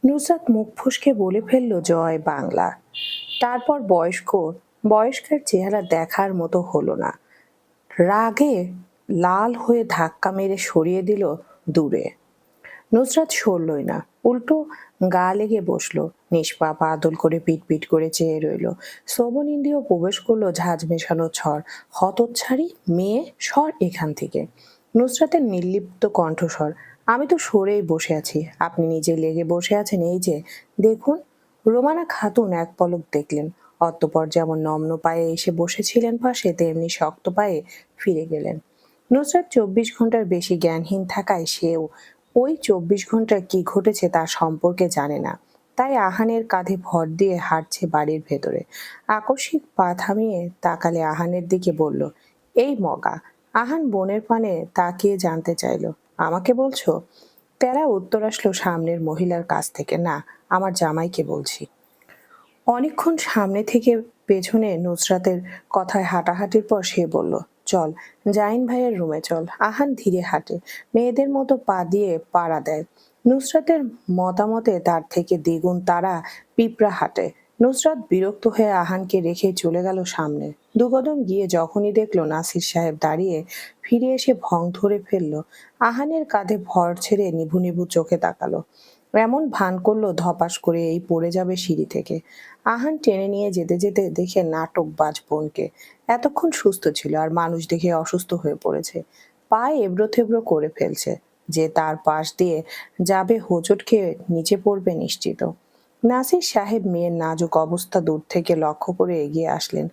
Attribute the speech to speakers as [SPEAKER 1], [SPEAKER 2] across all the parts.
[SPEAKER 1] নুসরাত মুখ ফসকে বলে ফেলল, জয় বাংলা। তারপর বয়স্কের চেহারা দেখার মতো হলো না। রাগে লাল হয়ে ধাক্কা মেরে সরিয়ে দিল দূরে। নুসরাত সরলই না, উল্টো গা লেগে বসলো। নিষ্পাপ আদল করে পিট পিট করে চেয়ে রইল। শ্রবণ ইন্দ্রিয় প্রবেশ করলো ঝাঁঝ মেশানো ঝড়। হতচ্ছাড়ি মেয়ে, সর এখান থেকে। নুসরাতের নির্লিপ্ত কণ্ঠস্বর, আমি তো সরেই বসে আছি, আপনি নিজে লেগে বসে আছেন, এই যে দেখুন। রোমানা খাতুন এক পলক দেখলেন, অতঃপর যেমন নগ্ন পায়ে এসে বসেছিলেন পাশে, তেমনি শক্ত পায়ে ফিরে গেলেন। নুসরাত 24 ঘন্টার বেশি জ্ঞানহীন থাকায় সেও ওই 24 ঘন্টায় কি ঘটেছে তার সম্পর্কে জানে না। তাই আহানের কাঁধে ভর দিয়ে হাঁটছে বাড়ির ভেতরে। আকস্মিক পা থামিয়ে তাকালে আহানের দিকে বলল, এই মগা। আহান বোনের পানে তাকিয়ে জানতে চাইল, আমাকে বলছো? তেরা উত্তর আসলো সামনের মহিলার কাছ থেকে, না, আমার জামাইকে বলছি। অনেকক্ষণ সামনে থেকে পেছনে নুসরাতের কথায় হাঁটাহাঁটির পর সে বলল, চল জাইন ভাইয়ের রুমে চল। আহান ধীরে হাঁটে, মেয়েদের মতো পা দিয়ে পাড়া দেয়। নুসরাতের মতামতে তার থেকে দ্বিগুণ তারা পিঁপড়া হাঁটে। নুসরাত বিরক্ত হয়ে আহানকে রেখে চলে গেল সামনে। দুকদম গিয়ে যখনই দেখলো নাসির সাহেব দাঁড়িয়ে, ফিরে এসে ভং ধরে ফেললো। আহানের কাঁধে ভর ছেড়ে নিভু নিভু চোখে তাকালো। এমন ভান করলো ধপাস করে এই পড়ে যাবে সিঁড়ি থেকে। আহান টেনে নিয়ে যেতে যেতে দেখে নাটকবাজ বোনকে। এতক্ষণ সুস্থ ছিল, আর মানুষ দেখে অসুস্থ হয়ে পড়েছে। পায়ে এবড়ো থেবড়ো করে ফেলছে। যে তার পাশ দিয়ে যাবে হোঁচট খেয়ে নিচে পড়বে নিশ্চিত। নাসির সাহেব মেয়ের নাজুক অবস্থা দূর থেকে লক্ষ্য করে এগিয়ে আসলেন।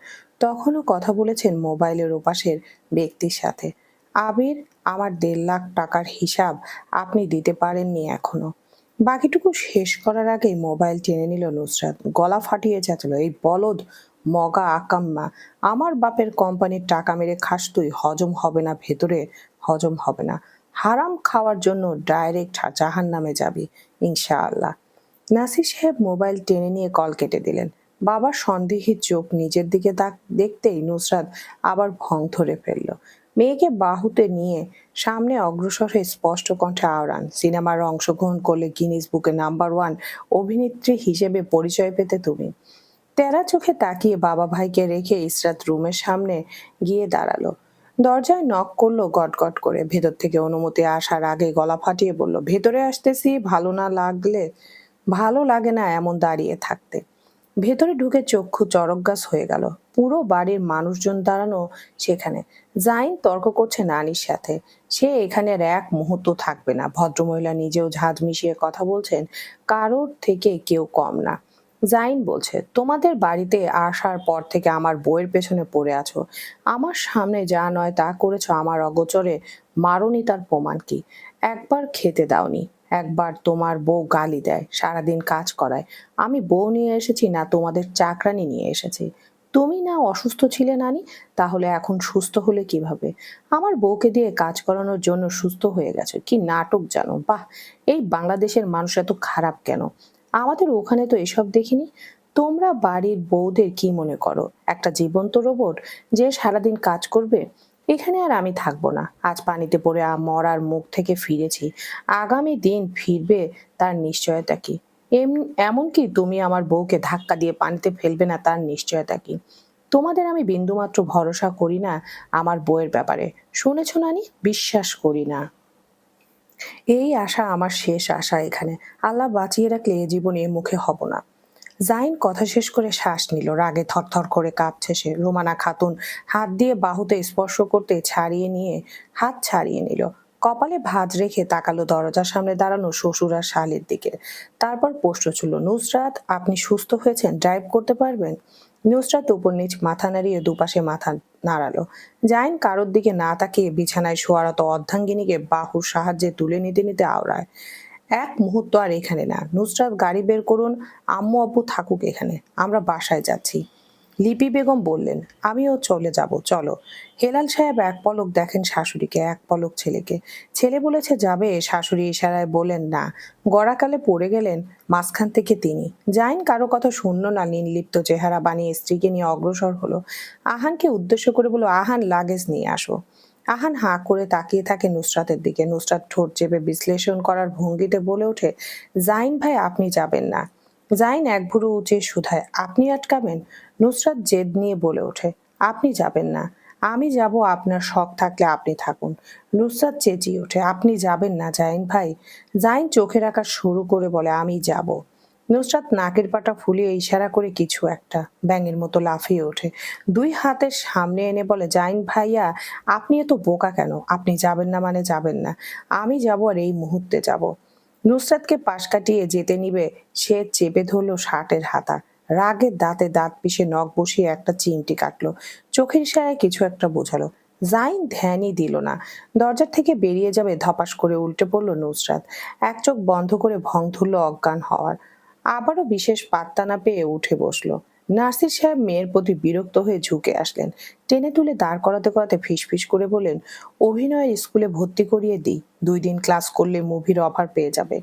[SPEAKER 1] তখনও কথা বলেছেন মোবাইলের ওপাশের ব্যক্তির সাথে। আবির, আমার 1.5 লাখ টাকার হিসাব আপনি দিতে পারেননি এখনো। বাকিটুকু শেষ করার আগেই মোবাইল টেনে নিল নুসরাত। গলা ফাটিয়ে চেঁচালো, এই বলদ মগা আকাম্মা, আমার বাপের কোম্পানির টাকা মেরে খাস তুই, হজম হবে না ভেতরে, হজম হবে না। হারাম খাওয়ার জন্য ডাইরেক্ট জাহান্নামে যাবি ইনশাআল্লাহ। নাসির সাহেব মোবাইল টেনে নিয়ে কল কেটে দিলেন। বাবার সন্দেহী চোখ নিজের দিকে দেখতেই নুসরাত আবার ভং ধরে ফেলল। মেয়েকে বাহুতে নিয়ে সামনে অগ্রসর হয়ে স্পষ্ট কণ্ঠে আওড়ান, সিনেমার অংশগ্রহণ করলে গিনিস বুকে নাম্বার 1 অভিনেত্রী হিসেবে পরিচয় পেতে তুমি। তেরা চোখে তাকিয়ে বাবা ভাইকে রেখে ইসরাত রুমের সামনে গিয়ে দাঁড়ালো। দরজায় নক করলো গটগট করে। ভেতর থেকে অনুমতি আসার আগে গলা ফাটিয়ে বলল, ভেতরে আসতেছি, ভালো লাগে না এমন দাঁড়িয়ে থাকতে। ভেতরে ঢুকে চক্ষু চরকগাছ হয়ে গেল। পুরো বাড়ির মানুষজন দাঁড়ানো সেখানে। জাইন তর্ক করছে নানির সাথে, সে এখানে আর এক মুহূর্ত থাকবে না। ভদ্রমহিলা নিজেও ঝাঁঝ মিশিয়ে কথা বলছেন, কারোর থেকে কেউ কম না। জাইন বলছে, তোমাদের বাড়িতে আসার পর থেকে আমার বউয়ের পেছনে পড়ে আছো। আমার সামনে যা নয় তা করেছো, আমার অগোচরে মারোনি তার প্রমাণ কি? একবার খেতে দাওনি, একবার তোমার বউ গালি দেয়, সারাদিন কাজ করায়। আমি বউ নিয়ে এসেছি না তোমাদের চাকরানি নিয়ে এসেছি? তুমি না অসুস্থ ছিলে নানি, তাহলে এখন সুস্থ হলে কিভাবে? আমার বউকে দিয়ে কাজ করানোর জন্য সুস্থ হয়ে গেছে, কি নাটক জানো! বাহ, এই বাংলাদেশের মানুষ এত খারাপ কেন? আমাদের ওখানে তো এসব দেখিনি। তোমরা বাড়ির বউদের কি মনে করো, একটা জীবন্ত রোবট যে সারাদিন কাজ করবে? এখানে আর আমি থাকবো না। আজ পানিতে পড়ে মরার মুখ থেকে ফিরেছি, আগামী দিন ফিরবে তার নিশ্চয়তা কি? এমনকি তুমি আমার বউকে ধাক্কা দিয়ে পানিতে ফেলবে না তার নিশ্চয়তা কি? তোমাদের আমি বিন্দুমাত্র ভরসা করি না আমার বউয়ের ব্যাপারে, শুনেছ নানি? বিশ্বাস করি না। এই আশা আমার শেষ আশা এখানে। আল্লাহ বাঁচিয়ে রাখলে এ জীবনে মুখে হব না। জাইন কথা শেষ করে শ্বাস নিল। রাগে থরথর করে কাঁপছে সে। রোমানা খাতুন হাত দিয়ে বাহুতে স্পর্শ করতে হাত ছাড়িয়ে নিল। কপালে ভাঁজ রেখে তাকালো দরজার সামনে দাঁড়ানো শ্বশুর আর শালির দিকে। তারপর প্রশ্ন ছুড়ল, নুসরাত, আপনি সুস্থ হয়েছেন? ড্রাইভ করতে পারবেন? নুসরাত উপর নিচ মাথা নাড়িয়ে দুপাশে মাথা নাড়ালো। জাইন কারোর দিকে না তাকিয়ে বিছানায় শোয়ারত অর্ধাঙ্গিনীকে বাহুর সাহায্যে তুলে নিতে নিতে আওড়ায়, এক মুহূর্ত আর এখানে না। নুসরাত, গাড়ি বের করুন, আম্মু আব্বু থাকুক এখানে, আমরা বাসায় যাচ্ছি। লিপি বেগম বললেন, আমিও চলে যাব, চলো। হেলাল সাহেব এক পলক দেখেন শাশুড়িকে, এক পলক ছেলেকে। ছেলে বলেছে যাবে, শাশুড়ি ইশারায় বলেন না। গড়াকালে পড়ে গেলেন মাঝখান থেকে তিনি। জাইন কারো কথা শুনল না, নির্লিপ্ত চেহারা বানিয়ে স্ত্রীকে নিয়ে অগ্রসর হলো। আহানকে উদ্দেশ্য করে বলল, আহান, লাগেজ নিয়ে আসো। আহান হাঁ করে তাকিয়ে থাকে নুসরাতের দিকে। নুসরাত ঠোঁট চেপে বিশ্লেষণ করার ভঙ্গিতে বলে ওঠে, জাইন ভাই আপনি যাবেন না। জাইন এক ভুরু উঁচিয়ে শুধায়, আপনি আটকাবেন? নুসরাত জেদ নিয়ে বলে ওঠে, আপনি যাবেন না। আমি যাব, আপনার শখ থাকলে আপনি থাকুন। নুসরাত চেঁচিয়ে ওঠে, আপনি যাবেন না জাইন ভাই। জাইন চোখের আঁকা শুরু করে বলে, আমি যাব। নুসরাত নাকের পাটা ফুলিয়ে ইশারা করে কিছু একটা, ব্যাঙের মতো লাফিয়ে ওঠে, দুই হাতের সামনে এনে বলে, জাইন ভাইয়া আপনি এত বোকা কেন? আপনি যাবেন না মানে যাবেন না। আমি যাব, আর এই মুহূর্তে যাব। নুসরাতকে পাশ কাটিয়ে যেতে নিবে, সে চেপে ধরলো শার্টের হাতা। রাগের দাঁতে দাঁত পিষে নখ বসিয়ে একটা চিমটি কাটলো, চোখের ইশারায় কিছু একটা বোঝালো। জাইন ধ্যানই দিল না। দরজার থেকে বেরিয়ে যাবে ধপাস করে উল্টে পড়লো নুসরাত। এক চোখ বন্ধ করে ভং ধরল অজ্ঞান হওয়ার। আবারও বিশেষ পাত্তা না পেয়ে উঠে বসলো। নার্সির সাহেব মেয়ের প্রতি বিরক্ত হয়ে ঝুঁকে আসলেন। টেনে তুলে দাঁড় করাতে করাতে ফিসফিস করে বললেন, অভিনয়ের স্কুলে ভর্তি করিয়ে দিই, 2 দিন ক্লাস করলে মুভির অফার পেয়ে যাবে।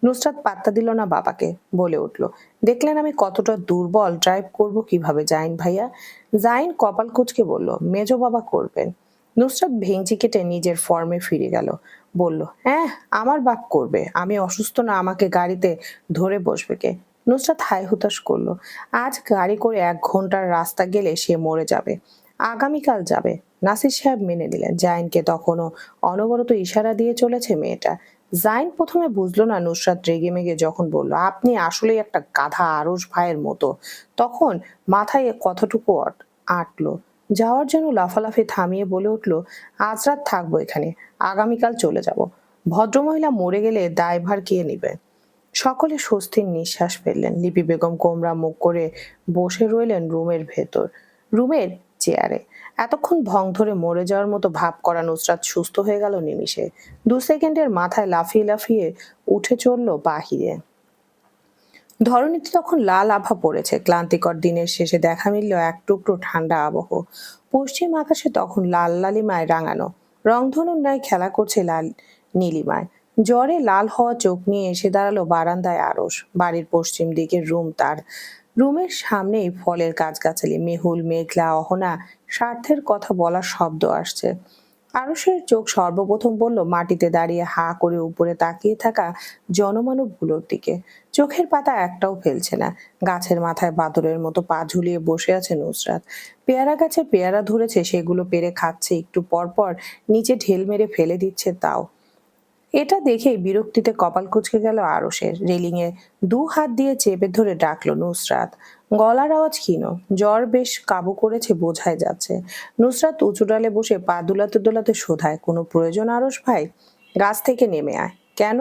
[SPEAKER 1] নুসরাত পাত্তা দিল না বাবাকে, বলে উঠল, দেখলেন আমি কতটা দুর্বল, ড্রাইভ করব কিভাবে জাইন ভাইয়া? জাইন কপাল কুঁচকে বলল, মেজো বাবা করবেন। নুসরাত ভেঙচি কেটে নিজের ফর্মে ফিরে গেল, বলল, হ্যাঁ আমার বাপ করবে, আমি অসুস্থ না, আমাকে গাড়িতে ধরে বসবে কে? নুসরাত হাই হুতাশ করলো, আজ গাড়ি করে 1 ঘন্টার রাস্তা গেলে সে মরে যাবে, আগামীকাল যাবে। নাসির সাহেব মেনে নিলেন। জাইনকে তখনও অনবরত ইশারা দিয়ে চলেছে মেয়েটা। জাইন প্রথমে বুঝলো না নুসরাত রেগে মেগে যখন বলল, আপনি আসলেই একটা গাধা আরশ ভাইয়ের মতো, তখন মাথায় কতটুকু আটলো। যাওয়ার জন্য লাফালাফি থামিয়ে বলে উঠল, আজ রাত থাকবো এখানে, আগামীকাল চলে যাব। ভদ্রমহিলা মরে গেলে দায়ভার কে নিবে? সকলে স্বস্তির নিঃশ্বাস ফেললেন। লিপি বেগম কোমরা মুখ করে বসে রইলেন রুমের চেয়ারে। এতক্ষণ ভং ধরে মরে যাওয়ার মতো ভাব করা নুসরাত সুস্থ হয়ে গেল নিমিষে। 2 সেকেন্ডের মাথায় লাফিয়ে লাফিয়ে উঠে চলল বাহিরে। ধরণীতে তখন লাল আভা পড়েছে। ক্লান্তিকর দিনের শেষে দেখা মিলল এক টুকরো ঠান্ডা আবহ। পশ্চিম আকাশে তখন লাল লালিমায় রাঙানো, রংধনুর ন্যায় খেলা করছে লাল নীলিমায়। জ্বরে লাল হওয়া চোখ নিয়ে এসে দাঁড়ালো বারান্দায় আরশ। বাড়ির পশ্চিম দিকের রুম তার। রুমের সামনেই ফলের গাছগাছালি, মেহুল, মেঘলা, অহনা, স্বার্থের কথা বলার শব্দ আসছে। আরশের চোখ সর্বপ্রথম বলল মাটিতে দাঁড়িয়ে হা করে উপরে তাকিয়ে থাকা জনমানবগুলোর দিকে। চোখের পাতা একটাও ফেলছে না। গাছের মাথায় বাদরের মতো পা ঝুলিয়ে বসে আছে নুসরাত। পেয়ারা গাছে পেয়ারা ধরেছে, সেগুলো পেরে খাচ্ছে, একটু পর পর নিচে ঢেল মেরে ফেলে দিচ্ছে তাও। এটা দেখেই বিরক্তিতে কপাল কুঁচকে গেল আরশের। রেলিং এ 2 হাত দিয়ে চেপে ধরে ডাকলো, নুসরাত। গলার আওয়াজ ক্ষীণ, জ্বর বেশ কাবু করেছে বোঝাই যাচ্ছে। নুসরাত উঁচু ডালে বসে পা দুলাতে দুলাতে শোধায়, কোনো প্রয়োজন আরশ ভাই? গাছ থেকে নেমে আয়। কেন?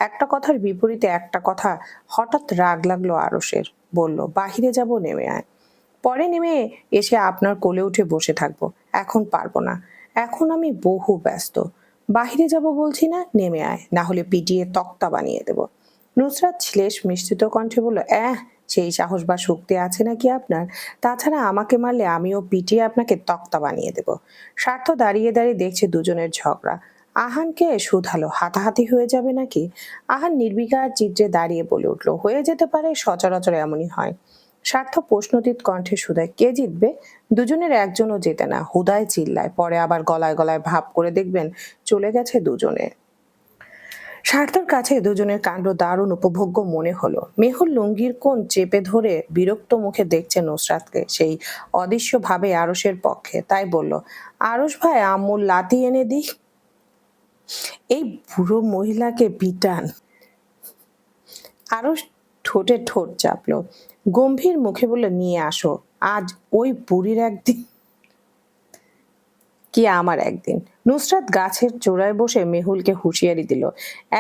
[SPEAKER 1] একটা কথার বিপরীতে একটা কথা। হঠাৎ রাগ লাগলো আরশের, বলল, বাহিরে যাব, নেমে আয়। পরে নেমে এসে আপনার কোলে উঠে বসে থাকবো, এখন পারবো না, এখন আমি বহু ব্যস্ত। বাহিরে যাব বলছি না, নেমে আয়, না হলে পিটিয়ে তক্তা বানিয়ে দেব। নুসরাত শ্লেষ মিশ্রিত কণ্ঠে বলল, সেই সাহস বা শক্তি আছে নাকি আপনার? তাছাড়া আমাকে মারলে আমিও পিটিয়ে আপনাকে তক্তা বানিয়ে দেব। স্বার্থ দাঁড়িয়ে দাঁড়িয়ে দেখছে দুজনের ঝগড়া। আহানকে শুধালো, হাতাহাতি হয়ে যাবে নাকি? আহান নির্বিকার চিত্রে দাঁড়িয়ে বলে উঠল, হয়ে যেতে পারে, সচরাচর এমনই হয়। স্বার্থ প্রশ্নতীত কণ্ঠে শুধায়, কে জিতবে? দুজনের একজনও জেতে না, হুদায় চিল্লায়, পরে আবার গলায় গলায় ভাব করে দেখবেন চলে গেছে দুজনে। স্বার্থর কাছে দুজনের কাণ্ড দারুণ উপভোগ্য মনে হলো। মেহুল লুঙ্গির কোণ চেপে ধরে বিরক্ত মুখে দেখছে নুসরাতকে, সেই অদৃশ্য ভাবে আরশের পক্ষে। তাই বলল, আরশ ভাই আম্মুর লাথি এনে দিই, এই বুড়ো মহিলাকে পিটান। আরশ ঠোঁটে ঠোঁট চাপলো, গম্ভীর মুখে বলল, নিয়ে আসো, আজ ওই বুড়ির একদিন কি আমার একদিন। নুসরাত গাছের চূড়ায় বসে মেহুলকে হুঁশিয়ারি দিল,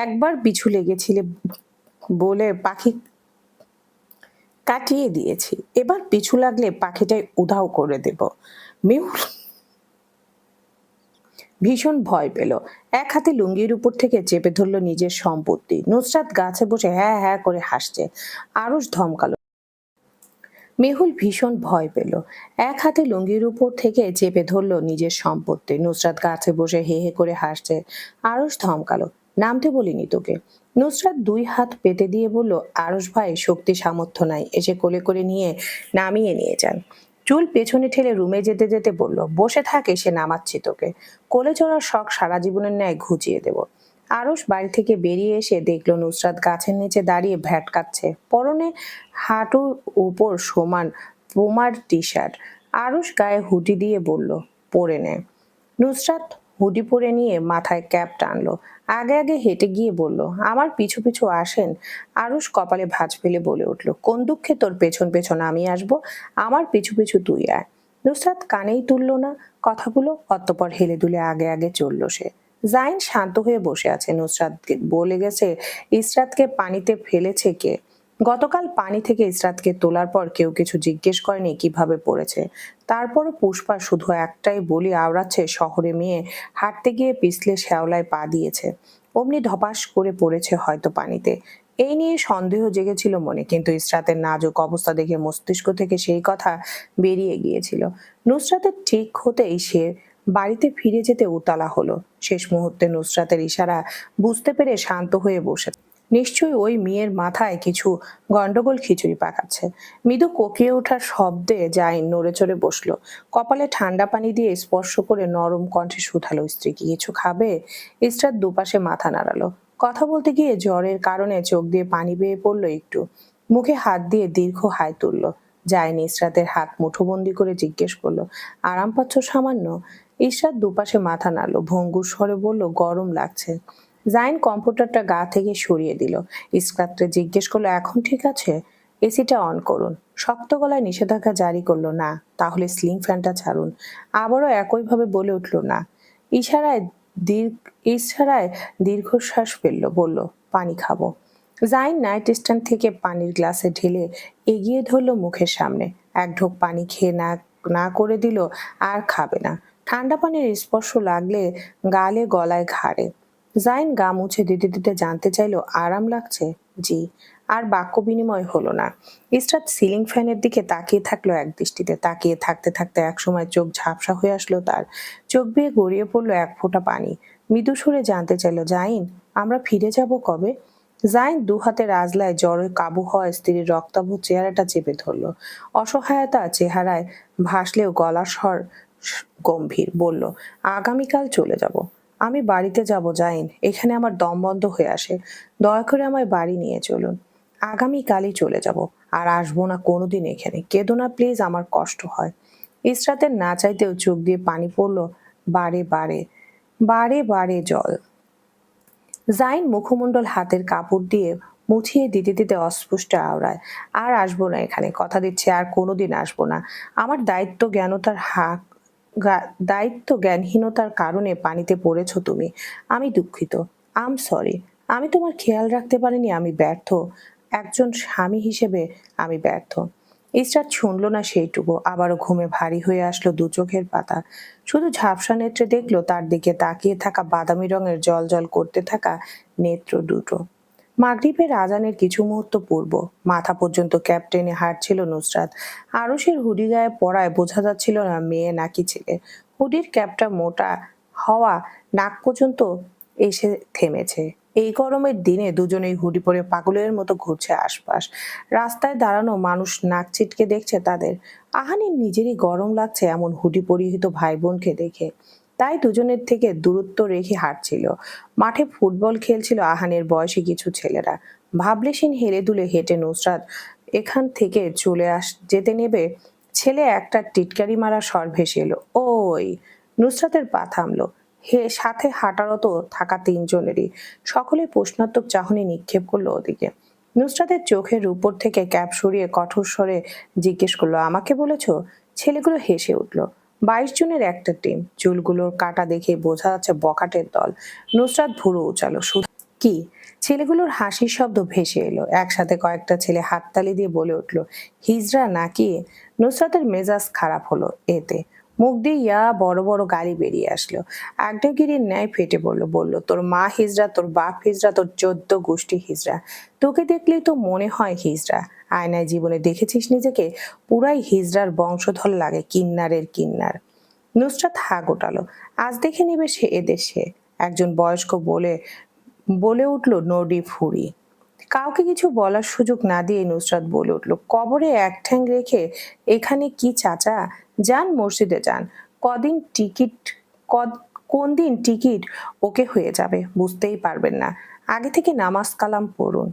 [SPEAKER 1] একবার পিছু লেগেছিলে বলে পাখি কাটিয়ে দিয়েছি, এবার পিছু লাগলে পাখিটাই উধাও করে দেব। মেহুল ভীষণ ভয় পেল। এক হাতে লুঙ্গির উপর থেকে চেপে ধরলো নিজের সম্পত্তি। নুসরাত গাছে বসে হ্যাঁ হ্যাঁ করে হাসছে। আরশ ধমকালো। মেহুল ভীষণ ভয় পেল। এক হাতে লুঙ্গির উপর থেকে চেপে ধরলো নিজের সম্পত্তি। নুসরাত গাছে বসে হে হে করে হাসছে। আরশ ধমকালো, নামতে বলিনি তোকে। নুসরাত 2 হাত পেতে দিয়ে বলল, আরশ ভাই শক্তি সামর্থ্য নাই, এসে কোলে করে নিয়ে নামিয়ে নিয়ে যান। চুল পেছনে ঠেলে রুমে যেতে যেতে বলল, বসে থাক, এসে নামাচ্ছি তোকে। কোলে চড়ার শখ সারা জীবনের ন্যায় ঘুচিয়ে দেব। আরুষ বাড়ি থেকে বেরিয়ে এসে দেখলো নুসরাত গাছের নিচে দাঁড়িয়ে ভ্যাটকাচ্ছে, পরনে হাঁটুর উপর সমান পোমার টি শার্ট। আরুষ গায়ে হুডি দিয়ে বলল, পরে নে। নুসরাত হুডি পরে নিয়ে মাথায় ক্যাপ টানলো। আগে আগে হেঁটে গিয়ে বলল, আমার পিছু পিছু আসেন। আরুষ কপালে ভাঁজ ফেলে বলে উঠল, কোন দুঃখে তোর পেছন পেছন আমি আসবো? আমার পিছু পিছু তুই আয়। নুসরাত কানেই তুললো না কথাগুলো, অতঃপর হেলে দুলে আগে আগে চলল সে। জাইন শান্ত হয়ে বসে আছে। নুসরাত বলে গেছে ইসরাতকে পানিতে ফেলেছে কে। গতকাল পানি থেকে ইসরাতকে তোলার পর কেউ কিছু জিজ্ঞেস করেনি কিভাবে পড়েছে। তারপরও পুষ্পা শুধু একটাই বলি আওড়াচ্ছে, শহরে মেয়ে হাঁটতে গিয়ে পিছলে শ্যাওলায় পা দিয়েছে, অমনি ধপাস করে পড়েছে হয়তো পানিতে। এই নিয়ে সন্দেহ জেগেছিল মনে, কিন্তু ইসরাতের নাজুক অবস্থা দেখে মস্তিষ্ক থেকে সেই কথা বেরিয়ে গিয়েছিল। নুসরাতের ঠিক হতেই সে বাড়িতে ফিরে যেতে উতালা হলো। শেষ মুহূর্তে নুসরাতের ইশারা বুঝতে পেরে শান্ত হয়ে বসে। নিশ্চয়ই ওই মেয়ের মাথায় কিছু গন্ডগোল খিচুড়ি পাকাচ্ছে। মৃদু কোকিয়ে ওঠার শব্দে জাইন নড়ে চড়ে বসলো। কপালে ঠান্ডা পানি দিয়ে স্পর্শ করে নরম কণ্ঠে শুধালো, স্ত্রী কি কিছু খাবে? ইসরাত দুপাশে মাথা নাড়ালো। কথা বলতে গিয়ে জ্বরের কারণে চোখ দিয়ে পানি বেয়ে পড়লো একটু। মুখে হাত দিয়ে দীর্ঘ হাই তুললো। জাইন ইসরাতের হাত মুঠোবন্দি করে জিজ্ঞেস করলো, আরাম পাচ্ছ সামান্য? ইসরাত দুপাশে মাথা নাড়লো, ভঙ্গুর স্বরে বলল, গরম লাগছে। জাইন কম্পিউটারটা গা থেকে সরিয়ে দিল। ইসরাতকে জিজ্ঞেস করলো, এখন ঠিক আছে? এসিটা অন করুন। শক্ত গলায় নিষেধাজ্ঞা জারি করলো, না। তাহলে স্লিং ফ্যানটা ছাড়ুন। আবারও একইভাবে বলে উঠল, না। ইশারায় ইশারায় দীর্ঘশ্বাস ফেলল, বলল, পানি খাবো। জাইন নাইট স্ট্যান্ড থেকে পানির গ্লাসে ঢেলে এগিয়ে ধরলো মুখের সামনে। এক ঢোক পানি খেয়ে না না করে দিল, আর খাবে না। ঠান্ডা পানির স্পর্শ লাগলে গালে গলায় ঘাড়ে। জাইন গা মুছে দিতে দিতে জানতে চাইলো, আরাম লাগছে? জি। আর বাক্য বিনিময় হলো না। ইসরাত সিলিং ফ্যানের দিকে তাকিয়ে থাকলো এক দৃষ্টিতে। তাকিয়ে থাকতে থাকতে একসময় চোখ ঝাপসা হয়ে আসলো তার। চোখ বেয়ে গড়িয়ে পড়লো এক ফোঁটা পানি। মৃদু সুরে জানতে চাইলো, জাইন, আমরা ফিরে যাব কবে? জাইন দু হাতে রাজলায় জ্বরে কাবু হওয়া স্ত্রীর রক্তাভ চেহারাটা চেপে ধরলো। অসহায়তা চেহারায় ভাসলেও গলার স্বর গম্ভীর। বলল, আগামীকাল চলে যাব। আমি বাড়িতে যাব জাইন, এখানে আমার দম বন্ধ হয়ে আসে। দয়া করে আমায় বাড়ি নিয়ে চলুন। আগামীকালই চলে যাব, আর আসবো না কোনোদিন এখানে। কেঁদো না প্লিজ, আমার কষ্ট হয়। ইসরাতের না চাইতেও চোখ দিয়ে পানি পড়লো বারে বারে, বারে বারে জল। জাইন মুখমণ্ডল হাতের কাপড় দিয়ে মুছিয়ে দিতে দিতে অস্পষ্ট আওড়ায়, আর আসবো না এখানে, কথা দিচ্ছি আর কোনোদিন আসবো না। আমার দায়িত্ব জ্ঞানহীনতার কারণে পানিতে পড়েছো তুমি। আমি দুঃখিত। আম সরি। আমি তোমার খেয়াল রাখতে পারিনি, আমি ব্যর্থ। একজন স্বামী হিসেবে আমি ব্যর্থ। ইসরাত শুনল না সেইটুকু। আবারও ঘুমে ভারী হয়ে আসলো দু চোখের পাতা। শুধু ঝাপসা নেত্রে দেখলো তার দিকে তাকিয়ে থাকা বাদামি রঙের জল জল করতে থাকা নেত্র দুটো। মাগরিবের আজানের কিছু মুহূর্ত পূর্ব। মাথা পর্যন্ত ক্যাপ টেনে হাঁটছিল নুসরাত। আরুষের হুডি গায়ে পড়ায় বোঝা যাচ্ছিল না মেয়ে নাকি ছেলে। হুডির ক্যাপটা মোটা হওয়া নাক পর্যন্ত এসে থেমেছে। এই গরমের দিনে দুজনেই হুডি পরে পাগলের মতো ঘুরছে আশপাশ। রাস্তায় দাঁড়ানো মানুষ নাক চিটকে দেখছে তাদের। আহানের নিজেরই গরম লাগছে এমন হুডি পরিহিত ভাই বোনকে দেখে। তাই দুজনের থেকে দূরত্ব রেখে হাঁটছিল। মাঠে ফুটবল খেলছিল আহানের বয়সী কিছু ছেলেরা। ভাবলেশীন হেলে দুলে হেঁটে নুসরাত এখান থেকে যেতে নেবে, ছেলে একটা টিটকারি মারা স্বর ভেসে এলো, ওই। নুসরাতের পা থামলো। সাথে হাঁটারত থাকা তিনজনেরই। সকলে প্রশ্নাত্মক চাহনি নিক্ষেপ করলো ওদিকে। নুসরাতের চোখের উপর থেকে ক্যাপ সরিয়ে কঠোর স্বরে জিজ্ঞেস করলো, আমাকে বলেছো? ছেলেগুলো হেসে উঠল। 22 জনের একটা টিম। চুলগুলোর কাটা দেখে বোঝা যাচ্ছে বখাটের দল। নুসরাত ভুরু উচালো, কি? ছেলেগুলোর হাসির শব্দ ভেসে এলো। একসাথে কয়েকটা ছেলে হাততালি দিয়ে বলে উঠলো, হিজড়া নাকি? নুসরাতের মেজাজ খারাপ হলো এতে। মুখ দিয়ে ইয়া বড় বড় গালি বেরিয়ে আসলো। আগ্নেয়গিরির ন্যায় ফেটে বলল, তোর মা হিজড়া, তোর বাপ হিজড়া, তোর 14 গোষ্ঠী হিজড়া। তোকে দেখলেই তো মনে হয় হিজড়া। আয়নায় জীবনে দেখেছিস নিজেকে? পুরাই হিজড়ার বংশধর লাগে, কিন্নারের কিন্নার। নুসরাত হা গোটালো। আজ দেখে নিবে সে এদেশে। একজন বয়স্ক বলে বলে উঠল নডি ফুরি। কাউকে কিছু বলার সুযোগ না দিয়ে নুসরাত বলে উঠল, কবরে এক ঠ্যাং রেখে এখানে কি চাচা? যান মসজিদে যান। কদিন টিকিট কোন দিন টিকিট ওকে হয়ে যাবে বুঝতেই পারবেন না। আগে থেকে নামাজ কালাম পড়ুন।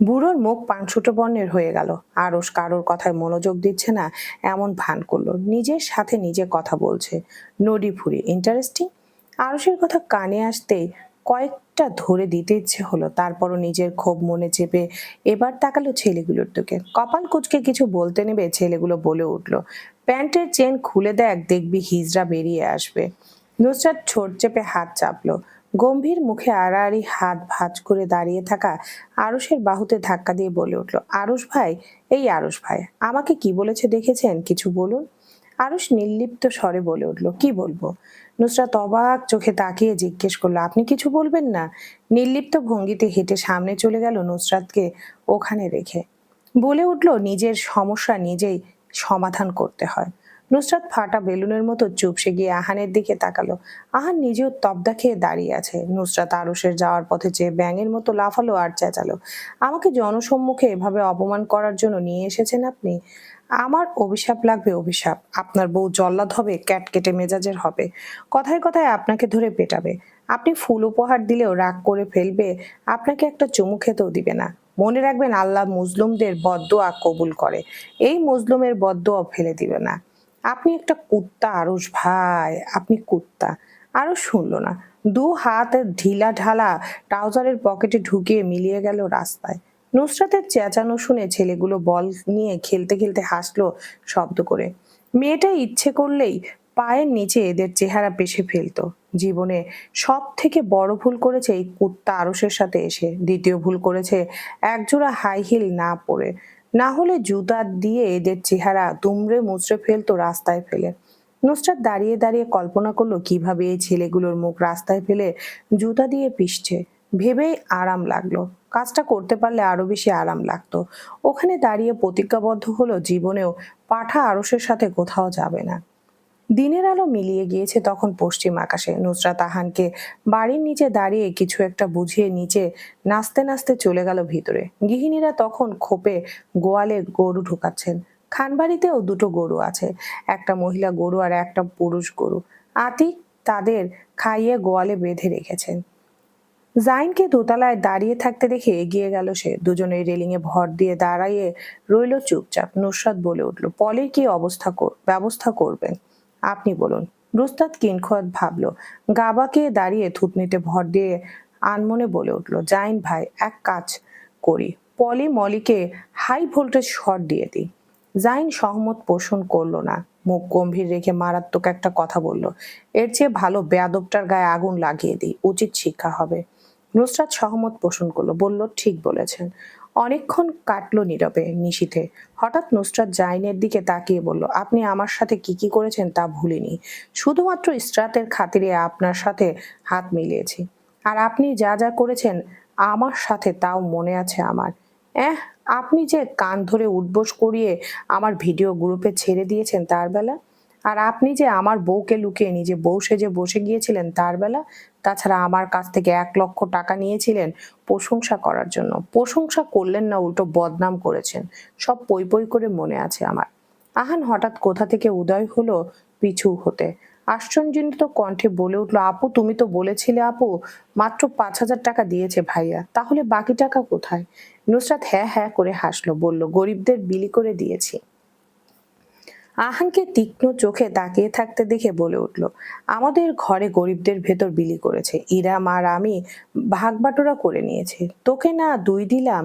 [SPEAKER 1] বুড়োর মুখ পানসুটো বর্ণের হয়ে গেল। আরস কারোর কথায় মনোযোগ দিচ্ছে না এমন ভান করলো, নিজের সাথে নিজে কথা বলছে। নড়ি ফুরি ইন্টারেস্টিং। আরসের কথা কানে আসতেই কয়েকটা ধরে দিতে ইচ্ছে হলো, তারপরও নিজের ক্ষোভ মনে চেপে এবার তাকালো ছেলেগুলোর দিকে। কপাল কুঁচকে কিছু বলতে নেবে ছেলেগুলো বলে উঠল, প্যান্টের চেন খুলে দেখ, দেখবি হিজড়া বেরিয়ে আসবে। নুসরাত ঠোঁট চেপে হাত চাপলো। গম্ভীর মুখে আড়াআড়ি হাত ভাঁজ করে দাঁড়িয়ে থাকা আরুষের বাহুতে ধাক্কা দিয়ে বলে উঠল, আরুষ ভাই, এই আরুষ ভাই, আমাকে কি বলেছে দেখেছেন? কিছু বলুন। আরুষ নির্লিপ্ত স্বরে বলে উঠল, কি বলবো? নুসরাত অবাক চোখে তাকিয়ে জিজ্ঞেস করলো, আপনি কিছু বলবেন না? নির্লিপ্ত ভঙ্গিতে হেঁটে সামনে চলে গেল নুসরাতকে ওখানে রেখে। বলে উঠল, নিজের সমস্যা নিজেই সমাধান করতে হয়। নুসরাত ফাটা বেলুনের মতো চুপসে গিয়ে আহানের দিকে তাকালো। আহান নিজেও তবদা খেয়ে দাঁড়িয়ে আছে। নুসরাত আরুষের যাওয়ার পথে চেয়ে ব্যাঙের মতো লাফালো আর চেঁচালো, আমাকে জনসম্মুখে এভাবে অপমান করার জন্য নিয়ে এসেছেন আপনি? আমার অভিশাপ লাগবে, অভিশাপ। আপনার বউ জল্লাদ হবে, ক্যাটকেটে মেজাজের হবে, কথায় কথায় আপনাকে ধরে পেটাবে। আপনি ফুল উপহার দিলেও রাগ করে ফেলবে, আপনাকে একটা চুমু খেতেও দিবে না। মনে রাখবেন, আল্লাহ মুজলুমদের বদদোয়া কবুল করে, এই মজলুমের বদদোয়া ফেলে দিবে না। আপনি একটা কুত্তা আরুষ ভাই, আপনি কুত্তা। আরও শুনলো না। দু হাত ঢিলা ঢালা ট্রাউজারের পকেটে ঢুকিয়ে মিলিয়ে গেল রাস্তায়। নুসরাতের চেঁচানো শুনে ছেলেগুলো বল নিয়ে খেলতে খেলতে হাসলো শব্দ করে। মেয়েটা ইচ্ছে করলেই পায়ের নিচে এদের চেহারা পেশে ফেলতো। জীবনে সব থেকে বড় ভুল করেছে এই কুত্তা আরসের সাথে এসে। দ্বিতীয় ভুল করেছে একজোড়া হাই হিল না পরে, না হলে জুতা দিয়ে এদের চেহারা দুমড়ে মুচড়ে ফেলতো রাস্তায় ফেলে। নুসরাত দাঁড়িয়ে দাঁড়িয়ে কল্পনা করলো কিভাবে এই ছেলেগুলোর মুখ রাস্তায় ফেলে জুতা দিয়ে পিষছে। ভেবেই আরাম লাগলো। কাজটা করতে পারলে আরো বেশি আরাম লাগতো। ওখানে দাঁড়িয়ে প্রতিজ্ঞাবদ্ধ হলো জীবনেও পাঠা আরসের সাথে কোথাও যাবে না। দিনের আলো মিলিয়ে গিয়েছে তখন পশ্চিম আকাশে। নুসরাত আহানকে বাড়ির নিচে দাঁড়িয়ে কিছু একটা বুঝিয়ে নিচে নাচতে নাচতে চলে গেল ভিতরে। গৃহিণীরা তখন খোপে গোয়ালে গরু ঢুকাচ্ছেন। খানবাড়িতেও দুটো গরু আছে, একটা মহিলা গরু আর একটা পুরুষ গরু। আতিক তাদের খাইয়ে গোয়ালে বেঁধে রেখেছেন। জাইনকে দোতলায় দাঁড়িয়ে থাকতে দেখে এগিয়ে গেল সে। দুজনেই রেলিং এ ভর দিয়ে দাঁড়িয়ে রইল চুপচাপ। নুসরাত বলে উঠল, পলির কি ব্যবস্থা করবেন আপনি বলুন। রুস্তাদ কিনখত ভাবলো। গাবাকে দাঁড়িয়ে থুতনিতে ভর দিয়ে আনমনে বলে উঠল, জাইন ভাই, এক কাজ করি, পলি মলিকে হাই ভোল্টেজ শর্ট দিয়ে দিই। জাইন সহমত পোষণ করলো না, মুখ গম্ভীর রেখে মারাত্মক একটা কথা বলল, এর চেয়ে ভালো বেয়াদবটার গায়ে আগুন লাগিয়ে দিই, উচিত শিক্ষা হবে। নুসরাত সহমত পোষণ করলো, বলল, ঠিক বলেছেন। অনেকক্ষণ কাটলো নীরবে নিশীথে। হঠাৎ নুসরাত জাইনের দিকে তাকিয়ে বলল, আপনি আমার সাথে কি কি করেছেন তা ভুলিনি। শুধুমাত্র ইসরাতের খাতিরে আপনার সাথে হাত মিলিয়েছি। আর আপনি যা যা করেছেন আমার সাথে তাও মনে আছে আমার। এহ, আপনি যে কান ধরে উঠবোস করিয়ে আমার ভিডিও গ্রুপে ছেড়ে দিয়েছেন তার বেলা, আর আপনি যে আমার বউকে লুকিয়ে নিজে বউ সেজে বসে গিয়েছিলেন তার বেলা, তাছাড়া আমার কাছ থেকে 1,00,000 টাকা নিয়েছিলেন প্রশংসা করার জন্য। প্রশংসা করলেন না, উল্টো বদনাম করেছেন। সব পই পই করে মনে আছে আমার। আহান হঠাৎ কোথা থেকে উদয় হলো পিছু হতে। আশ্চর্যজনিত কণ্ঠে বলে উঠলো, আপু তুমি তো বলেছিলে আপু মাত্র 5,000 টাকা দিয়েছে ভাইয়া, তাহলে বাকি টাকা কোথায়? নুসরাত হ্যাঁ হ্যাঁ করে হাসলো, বলল, গরিবদের বিলি করে দিয়েছি। আহানকে তীক্ষ্ণ চোখে তাকিয়ে থাকতে দেখে বলে উঠল, আমাদের ঘরে গরিবদের ভেতর বিলি করেছে, ইরাম আর আমি ভাগবাটোরা করে নিয়েছি, তোকে না 2 দিলাম।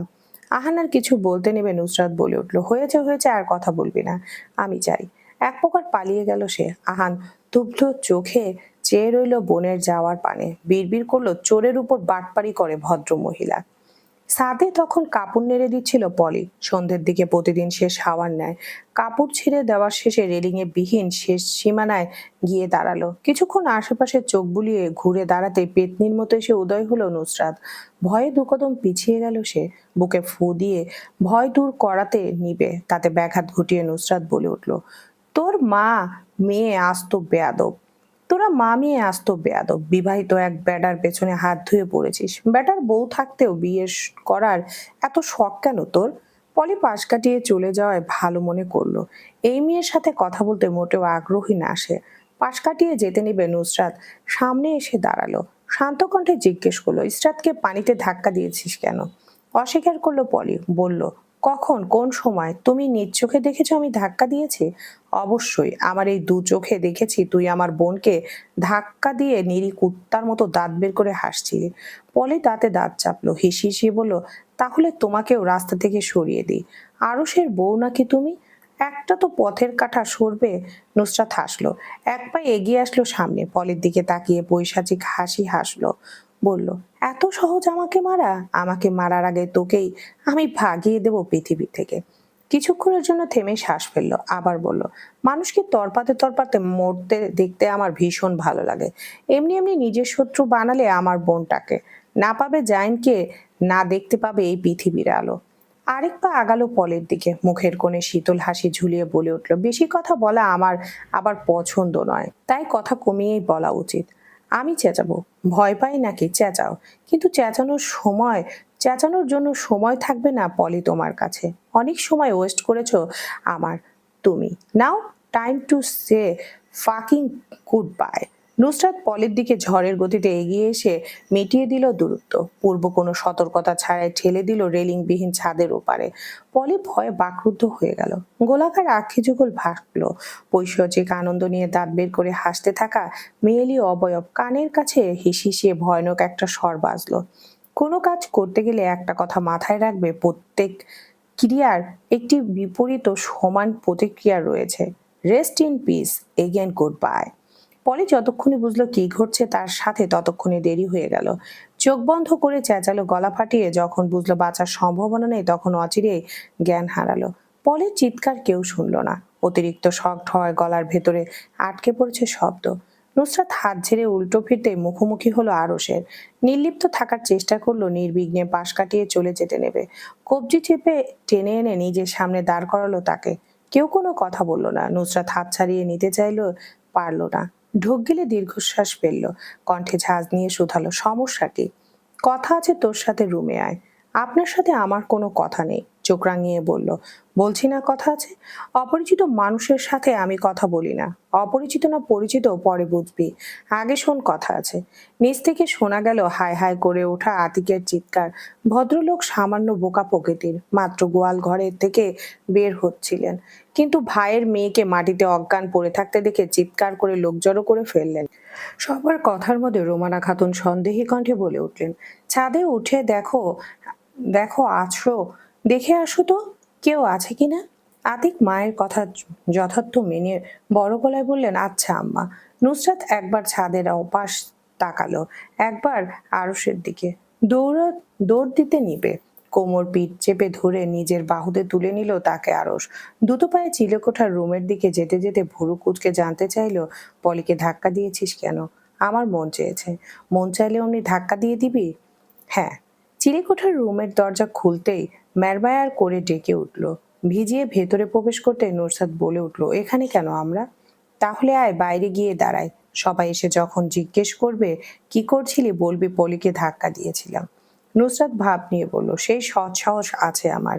[SPEAKER 1] আহান আর কিছু বলতে নেবে নুসরাত বলে উঠল, হয়েছে হয়েছে, আর কথা বলবি না, আমি যাই। এক প্রকার পালিয়ে গেল সে। আহান তুব্ধ চোখে চেয়ে রইল বোনের যাওয়ার পানে। বিড়বিড় করলো, চোরের উপর বাটপারি করে ভদ্র মহিলা। ছাদে তখন কাপড় নেড়ে দিচ্ছিল পলি। সন্ধ্যের দিকে প্রতিদিন শেষ হাওয়ার নেয় কাপড় ছিঁড়ে দেওয়ার শেষে রেলিং এ বিহীন শেষ সীমানায় গিয়ে দাঁড়ালো। কিছুক্ষণ আশেপাশে চোখ বুলিয়ে ঘুরে দাঁড়াতে পেতনির মতো এসে উদয় হলো নুসরাত। ভয়ে দুকদম পিছিয়ে গেল সে। বুকে ফু দিয়ে ভয় দূর করাতে নিবে তাতে ব্যাঘাত ঘটিয়ে নুসরাত বলে উঠল, তোর মা মেয়ে আস্ত বেয়াদব। তোরা মামিয়ে আসতো বেয়াদব, বিবাহিত এক বেটার পেছনে হাত ধুয়ে পড়েছিস। বেটার বউ থাকতেও করার এত শখ কেন তোর? পলি পাশ কাটিয়ে চলে যাওয়ায় ভালো মনে করলো। এই মেয়ের সাথে কথা বলতে মোটেও আগ্রহী না সে। পাশ কাটিয়ে যেতে নিবে নুসরাত সামনে এসে দাঁড়ালো। শান্ত কণ্ঠে জিজ্ঞেস করলো, ইসরাতকে পানিতে ধাক্কা দিয়েছিস কেন? অস্বীকার করলো পলি, বলল, কখন, কোন সময়? তুমি নিজ চোখে দেখেছো আমি ধাক্কা দিয়েছি? অবশ্যই, আমার এই দু চোখে দেখেছি তুই আমার বোনকে ধাক্কা দিয়ে নিরি কুত্তার মতো দাঁত বের করে হাসছিলি। পলি দাঁতে দাঁত চাপলো, হিসিয়ে বলল, তাহলে তোমাকেও রাস্তা থেকে সরিয়ে দিই। আরুষের বউ নাকি তুমি? একটা তো পথের কাঁটা সরবে। নুসরাত হাসলো, এক পা এগিয়ে আসলো সামনে, পলির দিকে তাকিয়ে পৈশাচিক হাসি হাসলো, বলল, এত সহজ আমাকে মারা? আমাকে মারার আগে তোকেই আমি ভাগিয়ে দেব পৃথিবী থেকে। কিছুক্ষণের জন্য থেমে শ্বাস ফেললো, আবার বলল, মানুষকে তরপাতে তরপাতে মরতে দেখতে আমার ভীষণ ভালো লাগে। এমনি এমনি নিজের শত্রু বানালে আমার বোনটাকে। না পাবে জাইনকে, না দেখতে পাবে এই পৃথিবীর আলো। আরেক পা আগালো পলের দিকে, মুখের কোণে শীতল হাসি ঝুলিয়ে বলে উঠল, বেশি কথা বলা আমার আবার পছন্দ নয়, তাই কথা কমিয়েই বলা উচিত। আমি চেঁচাবো? ভয় পাই নাকি? চেঁচাও, কিন্তু চেঁচানোর জন্য সময় থাকবে না পলি তোমার কাছে। অনেক সময় ওয়েস্ট করেছো আমার তুমি। Now time to say fucking good bye. Nusrat পলির দিকে ঝড়ের গতিতে এগিয়ে এসে মিটিয়ে দিল দূরত্ব। পূর্ব কোনো সতর্কতা ছাড়াই ঠেলে দিল রেলিংবিহীন ছাদের ওপারে। পলি ভয়ে বাকরুদ্ধ হয়ে গেল। গোলাকার আখি যুগল ভাসলো। পৈশাচিক আনন্দ নিয়ে দাঁত বের করে হাসতে থাকা মেয়েলি অবয়ব কানের কাছে হিসিয়ে ভয়ানক একটা স্বর বাজলো। কোনো কাজ করতে গেলে একটা কথা মাথায় রাখবে, প্রত্যেক ক্রিয়ার একটি বিপরীত ও সমান প্রতিক্রিয়া রয়েছে। Rest in peace, again good bye. Poly যতক্ষণে বুঝলো কি ঘটছে তার সাথে ততক্ষণে দেরি হয়ে গেল। চোখ বন্ধ করে চেঁচালো গলা ফাটিয়ে, যখন বুঝলো বাঁচার সম্ভাবনা নেই তখন অচিরেই জ্ঞান হারালো। পলির চিৎকার কেউ শুনলো না। অতিরিক্ত শক্ত হওয়ায় গলার ভেতরে আটকে পড়েছে শব্দ। নুসরাত হাত ঝেড়ে উল্টো ফিরতে মুখোমুখি হলো আরশের। নির্লিপ্ত থাকার চেষ্টা করলো, নির্বিঘ্নে পাশ কাটিয়ে চলে যেতে নেবে। কবজি চেপে টেনে এনে নিজের সামনে দাঁড় করালো তাকে। কেউ কোনো কথা বলল না। নুসরাত হাত ছাড়িয়ে নিতে চাইলো, পারলো না। ঢোক গিলে দীর্ঘশ্বাস ফেললো, কণ্ঠে ঝাঁজ নিয়ে শুধালো, সমস্যা কি? কথা আছে তোর সাথে, রুমে আয়। আপনার সাথে আমার কোনো কথা নেই, চোখ রাঙিয়ে বলল, বলছি না কথা আছে? অপরিচিত মানুষের সাথে আমি কথা বলি না। অপরিচিত না পরিচিত পরে বুঝবি, আগে শোন কথা আছে। নিচ থেকে শোনা গেল হায় হায় করে ওঠা আতিকের চিৎকার। ভদ্রলোক সামান্য বোকা প্রকৃতির, মাত্র গোয়াল ঘরের থেকে বের হচ্ছিলেন, কিন্তু ভাইয়ের মেয়েকে মাটিতে অজ্ঞান পড়ে থাকতে দেখে চিৎকার করে লোক জড়ো করে ফেললেন। সবার কথার মধ্যে রোমানা খাতুন সন্দেহী কণ্ঠে বলে উঠলেন, ছাদে উঠে দেখো, দেখো আছো, দেখে আসো তো কেউ আছে কিনা। আতিক মায়ের কথা যথার্থ মেনে বড় গলায় বললেন, আচ্ছা আম্মা। নুসরাত একবার ছাদের ওপাশ তাকালো, একবার আরশের দিকে। দৌড় দিতে নিবে, কোমর পিঠ চেপে ধরে নিজের বাহুতে তুলে নিল তাকে আরশ। দুটো পায়ে চিলেকোঠার রুমের দিকে যেতে যেতে ভুরু কুচকে জানতে চাইলো, পলিকে ধাক্কা দিয়েছিস কেন? আমার মন চেয়েছে। মন চাইলে অমনি ধাক্কা দিয়ে দিবি? হ্যাঁ। চিলেকোঠার রুমের দরজা খুলতেই ম্যারমায়ার করে ডেকে উঠল। ভিজিয়ে ভেতরে প্রবেশ করতে নুসরাত বলে উঠল, এখানে কেন আমরা? তাহলে আয় বাইরে গিয়ে দাঁড়াই, সবাই এসে যখন জিজ্ঞেস করবে কি করছিলি বলবি পলিকে ধাক্কা দিয়েছিলাম। নুসরাত ভাব নিয়ে বলল, সেই সৎ সাহস আছে আমার।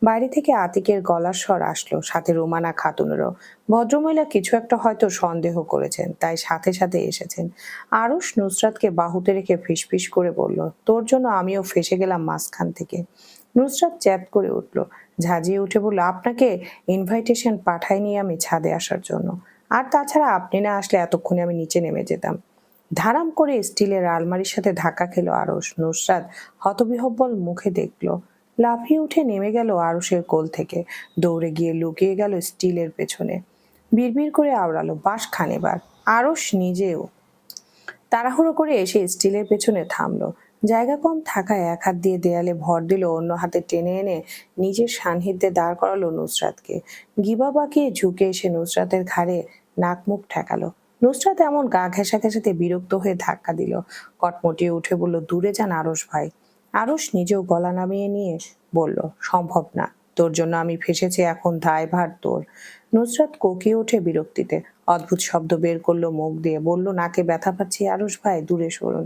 [SPEAKER 1] বাইরে থেকে আতিকের গলার স্বর আসলো, সাথে রোমানা খাতুনেরও। ভদ্রমহিলা কিছু একটা হয়তো সন্দেহ করেছেন, তাই সাথে সাথে এসেছেন। আরশ নুসরাতকে বাহুতে রেখে ফিসফিস করে বলল, তোর জন্য আমিও ফেসে গেলাম মাঝখান থেকে। নুসরাত চ্যাত করে উঠল, ঝাঁঝিয়ে উঠে বলল, আপনাকে ইনভাইটেশন পাঠাইনি আমি ছাদে আসার জন্য। আর তাছাড়া আপনি না আসলে এতক্ষণে আমি নিচে নেমে যেতাম। ধারাম করে স্টিলের আলমারির সাথে ধাক্কা খেলো আরশ। নুসরাত হতবিহ্বল মুখে দেখলো, লাফিয়ে উঠে নেমে গেল আরশের কোল থেকে, দৌড়ে গিয়ে লুকিয়ে গেল স্টিলের পেছনে। বিড়বিড় করে আওড়ালো, বাস খান এবার। আরশ নিজেও তাড়াহুড়ো করে এসে স্টিলের পেছনে থামলো। জায়গা কম থাকায় এক হাত দিয়ে দেয়ালে ভর দিল, অন্য হাতে টেনে এনে নিজের সান্নিধ্যে দাঁড় করালো নুসরাতকে। গিবা বাঁকিয়ে ঝুঁকে এসে নুসরাতের ঘাড়ে নাক মুখ ঠেকালো। নুসরাত এমন গা ঘেঁষাতে বিরক্ত হয়ে ধাক্কা দিল। কটমটিয়ে উঠে বলল, দূরে যান আরশ ভাই। আরশ নিজেও গলা নামিয়ে নিয়ে বলল, সম্ভব না। তোর জন্য আমি ফেসেছি, এখন দায়ভার তোর। নুসরাত কোকিয়ে ওঠে বিরক্তিতে, অদ্ভুত শব্দ বের করলো মুখ দিয়ে, বলল, নাকে ব্যথা পাচ্ছি আরুষ ভাই, দূরে সরুন।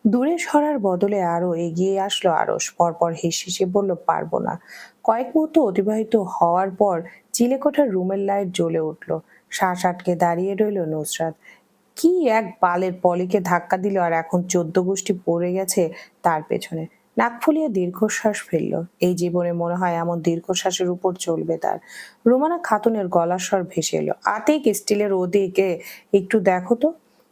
[SPEAKER 1] দূরে সরার বদলে আরো এগিয়ে আসলো আরস, পরপর হিসিয়ে বলল, পারবো না। কয়েক মুহূর্ত অতিবাহিত হওয়ার পর চিলেকোঠার রুমের লাইট জ্বলে উঠল। শ্বাস আটকে দাঁড়িয়ে রইল নুসরাত। কি এক বালের পলিকে ধাক্কা দিল, আর এখন 14 গোষ্ঠী পড়ে গেছে তার পেছনে। নাক ফুলিয়ে দীর্ঘশ্বাস ফেলল। এই জীবনে মনে হয় এমন দীর্ঘশ্বাসের উপর চলবে তার। রোমানা খাতুনের গলার স্বর ভেসে এলো, আতিক, স্টিলের ওদিকে একটু দেখো তো।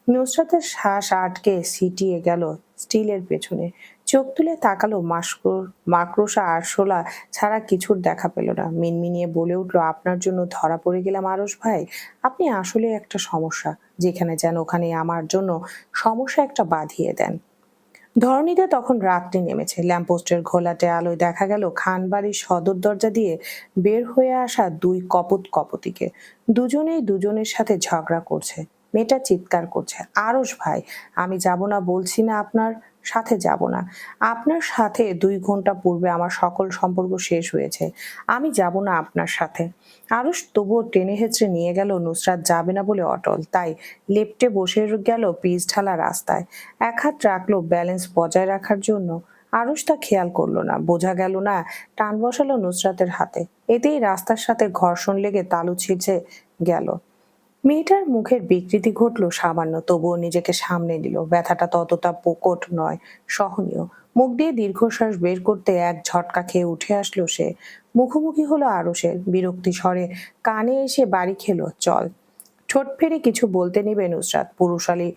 [SPEAKER 1] নুসরাতের শ্বাস আটকে সিটিয়ে গেল স্টিলের পেছনে। চোখ তুলে তাকালো, মাকড়সা আরশোলা ছাড়া কিছুর দেখা পেল না। মিনমিনিয়ে বলে উঠল, আপনার জন্য ধরা পড়ে গেলাম আরশ ভাই। আপনি আসলে একটা সমস্যা। যেখানে যান ওখানে আমার জন্য সমস্যা একটা বাঁধিয়ে দেন। ধরণীতে তখন রাত্রি নেমেছে। ল্যাম্পপোস্টের ঘোলাটে আলোয় দেখা গেল খানবাড়ির সদর দরজা দিয়ে বের হয়ে আসা দুই কপতিকে। দুজনেই দুজনের সাথে ঝগড়া করছে। মেয়েটা চিৎকার করছে, আরশ ভাই, আমি যাব না বলছি না, আপনার সাথে যাব না। আপনার সাথে 2 ঘন্টা পূর্বে আমার সকল সম্পর্ক শেষ হয়েছে। আমি যাব না আপনার সাথে। আরশ তবুও টেনে হেঁচড়ে নিয়ে গেল। নুসরাত যাবে না বলে অটল, তাই লেপ্টে বসে গেল পিচ ঢালা রাস্তায়। এক হাত রাখলো ব্যালেন্স বজায় রাখার জন্য। আরশ তা খেয়াল করলো না, বোঝা গেল না। টান বসালো নুসরাতের হাতে, এতেই রাস্তার সাথে ঘর্ষণ লেগে তালু ছিঁড়ছে গেল। মেয়েটার মুখের বিকৃতি ঘটলো সামান্য, তবুও নিজেকে সামনে নিল। ব্যথাটা ততটা প্রকট নয়, সহনীয়। মুখ দিয়ে দীর্ঘশ্বাস বের করতে এক ঝটকা খেয়ে উঠে আসলো সে। মুখোমুখি হলো আরশের, বিরক্তি স্বরে কানে এসে বাড়ি খেলো, চল। ঠোঁট ফেরে কিছু বলতে নিবে নুসরাত, পুরুষালী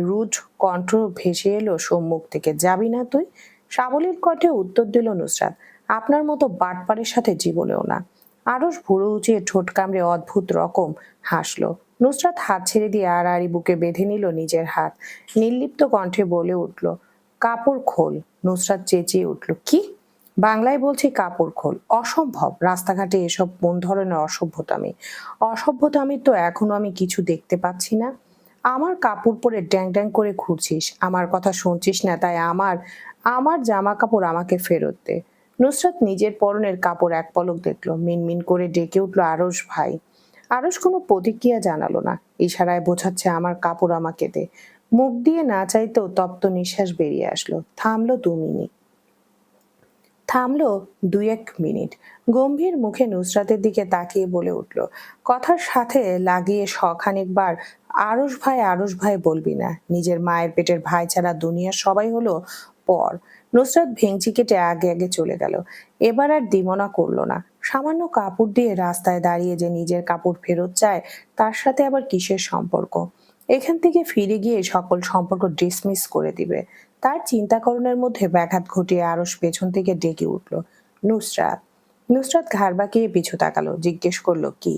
[SPEAKER 1] রুড কণ্ঠ ভেসে এলো সম্মুখ থেকে, যাবি না তুই? সাবলীল কণ্ঠে উত্তর দিল নুসরাত, আপনার মতো বাটপারের সাথে জীবনেও না। আরশ ভুরু উঁচিয়ে ঠোঁট কামড়ে অদ্ভুত রকম হাসলো। নুসরাত হাত ছেড়ে দিয়ে আড়াআড়ি বুকে বেঁধে নিল নিজের হাত। নির্লিপ্ত কণ্ঠে বলে উঠল, কাপড় খোল। নুসরাত চেঁচিয়ে উঠল, কি? বাংলায় বলছি কাপড় খোল। অসম্ভব, রাস্তাঘাটে এসব কোন ধরনের অসভ্যতামি? অসভ্যতামি তো এখনো আমি কিছু দেখতে পাচ্ছি না। আমার কাপড় পরে ড্যাং ড্যাং করে ঘুরছিস, আমার কথা শুনছিস না, তাই আমার আমার জামা কাপড় আমাকে ফেরত দে। নুসরাত নিজের পরনের কাপড় এক পলক দেখলো, মিনমিন করে ডেকে উঠল, আরশ ভাই। আরশ কোনো প্রতিক্রিয়া জানালো না, ইশারায় বোঝাচ্ছে আমার কাপড় আমাকে দে। মুখ দিয়ে না চাইতেও তপ্ত নিঃশ্বাস বেরিয়ে আসলো। থামলো 2-1 মিনিট। গম্ভীর মুখে নুসরাতের দিকে তাকিয়ে বলে উঠল, কথার সাথে লাগিয়ে শখানেকবার আরশ ভাই বলবি না। নিজের মায়ের পেটের ভাই ছাড়া দুনিয়ার সবাই হলো পর। নুসরাত ভেঙচি কেটে আগে আগে চলে গেল। এবার আর দ্বিমনা করলো না। সামান্য কাপড় দিয়ে রাস্তায় দাঁড়িয়ে যে নিজের কাপড় ফেরত চায়, তার সাথে আবার কিসের সম্পর্ক? এখান থেকে ফিরে গিয়ে সকল সম্পর্ক ডিসমিস করে দিবে। তার চিন্তাকরণের মধ্যে ব্যাঘাত ঘটিয়ে আরশ পেছন থেকে ডেকে উঠল, নুসরাত। নুসরাত ঘাড় বাঁকিয়ে পিছু তাকালো, জিজ্ঞেস করলো, কি?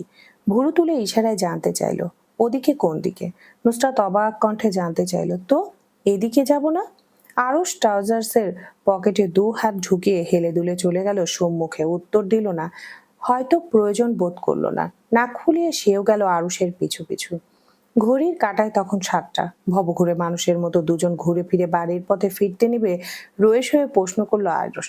[SPEAKER 1] ভুরু তুলে ইশারায় জানতে চাইলো, ওদিকে কোন দিকে? নুসরাত অবাক কণ্ঠে জানতে চাইলো, তো এদিকে যাব না? আরশ ট্রাউজার্সের পকেটে 2 হাত ঢুকিয়ে হেলে দুলে চলে গেল সম্মুখে। উত্তর দিল না, হয়তো প্রয়োজন বোধ করলো না। নাক ফুলিয়ে সেও গেল আরুষের পিছু পিছু। ঘড়ির কাঁটায় তখন 7টা। ভবঘুরে মানুষের মতো দুজন ঘুরে ফিরে বাড়ির পথে ফিরতে নিবে রয়েস হয়ে প্রশ্ন করলো আরশ,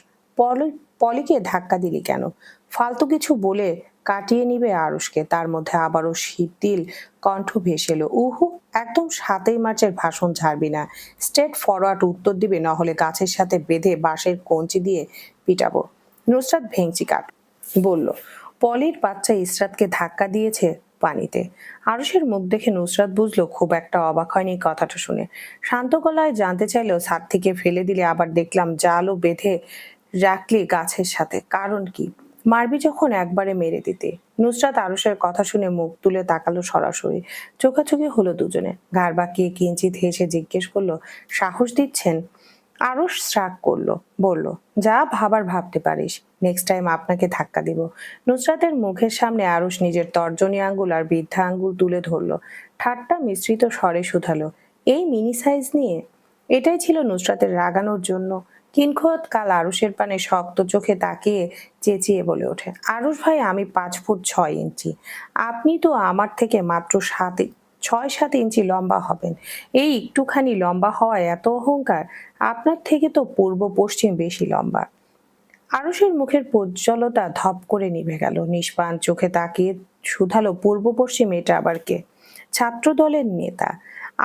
[SPEAKER 1] পলিকে ধাক্কা দিলি কেন? ফালতু কিছু বলে কাটিয়ে নিবে আরশকে। তার মধ্যে আবারও শীতল কণ্ঠ ভেসে এলো, উহু, একদম 7ই মার্চের ভাষণ ঝাড়বি না। স্ট্রেট ফরওয়ার্ড উত্তর দিবে, নহলে গাছের সাথে বেঁধে বাঁশের কঞ্চি দিয়ে পিটাবো। নুসরাত ভেঙচি কাট বলল, পলির বাচ্চা ইসরাতকে ধাক্কা দিয়েছে পানিতে। আরশের মুখ দেখে নুসরাত বুঝলো খুব একটা অবাক হয়নি কথাটা শুনে। শান্ত গলায় জানতে চাইলো, ছাদ থেকে ফেলে দিলে, আবার দেখলাম জালও বেঁধে রাখলি গাছের সাথে, কারণ কি? মারবি যখন একবারে মেরে দিতে। নুসরাত আরশের কথা শুনে মুখ তুলে তাকালো সরাসরি। চোখাচোখি হলো দুজনে। ঘাড় বাঁকিয়ে কিঞ্চিত হেসে জিজ্ঞেস করলো, সাহস দিচ্ছেন? আরশ শ্রাগ করলো, বলল, যা ভাবার ভাবতে পারিস, নেক্সট টাইম আপনাকে ধাক্কা দিব। নুসরাতের মুখের সামনে আরশ নিজের তর্জনী আঙ্গুল আর বৃদ্ধা আঙ্গুল তুলে ধরলো। ঠাট্টা মিশ্রিত স্বরে শুধালো, এই মিনি সাইজ নিয়ে? এটাই ছিল নুসরাতের রাগানোর জন্য। কিনখত কাল আরশের পানে শক্ত চোখে তাকিয়ে চেঁচিয়ে বলে ওঠে, আরশ ভাই, আমি 5 ফুট 6 ইঞ্চি। আপনি তো আমার থেকে মাত্র 6-7 ইঞ্চি লম্বা হবেন। এই একটুখানি লম্বা হওয়ায় এত অহংকার? আপনার থেকে তো পূর্ব পশ্চিম বেশি লম্বা। আরুষের মুখের প্রজ্জ্বলতা ধপ করে নিভে গেল। নিষ্পান চোখে তাকিয়ে শুধালো, পূর্ব পশ্চিম এটা আবার কে? ছাত্র দলের নেতা।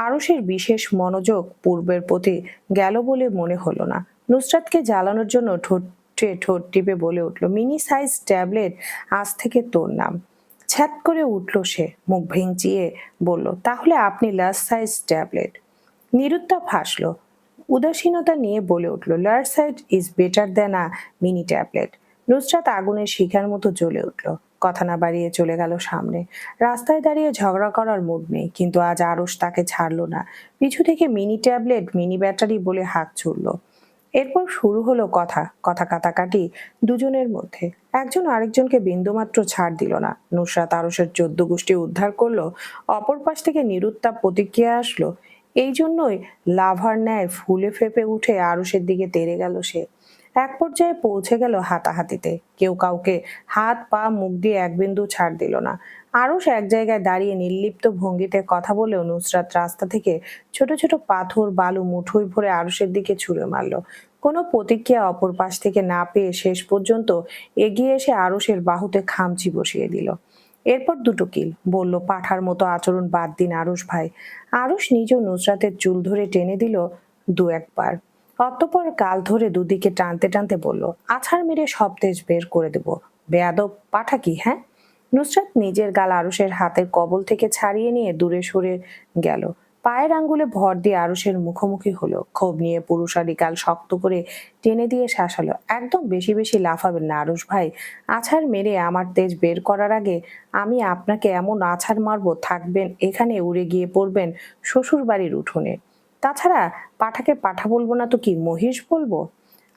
[SPEAKER 1] আরুষের বিশেষ মনোযোগ পূর্বের প্রতি গেল বলে মনে হলো না। নুসরাতকে জ্বালানোর জন্য ঠোঁটে ঠোঁট টিপে বলে উঠল, মিনি সাইজ ট্যাবলেট, আজ থেকে তোর নাম। ছ্যাত করে উঠল সে, মুখ ভেঙচিয়ে বলল, তাহলে আপনি লার্জ সাইজ ট্যাবলেট। নিরুত্তাপ হাসল, উদাসীনতা নিয়ে বলে উঠল, large size is better then a mini tablet. Nusrat আগুনের শিখার মতো জ্বলে উঠল। কথা না বাড়িয়ে চলে গেল সামনে। রাস্তায় দাঁড়িয়ে ঝগড়া করার মুড নেই, কিন্তু আজ আরশ তাকে ছাড়লো না। পিছু থেকে মিনি ট্যাবলেট, মিনি ব্যাটারি বলে হাঁক ছুড়ল। এরপর শুরু হলো কথা কথা কাটাকাটি দুজনের মধ্যে। একজন আরেকজনকে বিন্দুমাত্র ছাড় দিল না। নুসরাত আরশের 14 গোষ্ঠী উদ্ধার করলো, অপর পাশ থেকে নিরুত্তাপ প্রতিক্রিয়া আসলো। এই জন্যই লাভার ন্যায় ফুলে ফেপে উঠে আরশের দিকে তেড়ে গেল সে। এক পর্যায়ে পৌঁছে গেল হাতাহাতিতে। কেউ কাউকে হাত পা মুখ দিয়ে এক বিন্দু ছাড় দিল না। আরশ এক জায়গায় দাঁড়িয়ে নির্লিপ্ত ভঙ্গিতে কথা বলেও নুসরাত রাস্তা থেকে ছোট ছোট পাথর বালু মুঠোয় ভরে আরশের দিকে ছুঁড়ে মারল। কোনো প্রতিক্রিয়া অপর পাশ থেকে না পেয়ে শেষ পর্যন্ত এগিয়ে এসে আরশের বাহুতে খামচি বসিয়ে দিল। এরপর দুটো কিল, বলল, পাঠার মতো আচরণ বাদ দিন আরশ ভাই। আরশ নিজেও নুসরাতের চুল ধরে টেনে দিল দু একবার। অতঃপর গাল ধরে দুদিকে টানতে টানতে বলল, আছাড় মেরে সব তেজ বের করে দেব। বেয়াদব পাঠা কি, হ্যাঁ? নুসরাত নিজের গাল আরশের হাতের কবল থেকে ছাড়িয়ে নিয়ে দূরে সরে গেল। পায়ের আঙ্গুলে ভর দিয়ে আরশের মুখোমুখি হলো। ক্ষোভ নিয়ে পুরুষালী গাল শক্ত করে টেনে দিয়ে শাসালো, একদম বেশি বেশি লাফাবেন না আরশ ভাই। আছাড় মেরে আমার তেজ বের করার আগে আমি আপনাকে এমন আছাড় মারবো, থাকবেন এখানে, উড়ে গিয়ে পড়বেন শ্বশুর বাড়ির উঠোনে। তাছাড়া পাঠাকে পাঠা বলবো না তো কি মহিষ বলবো?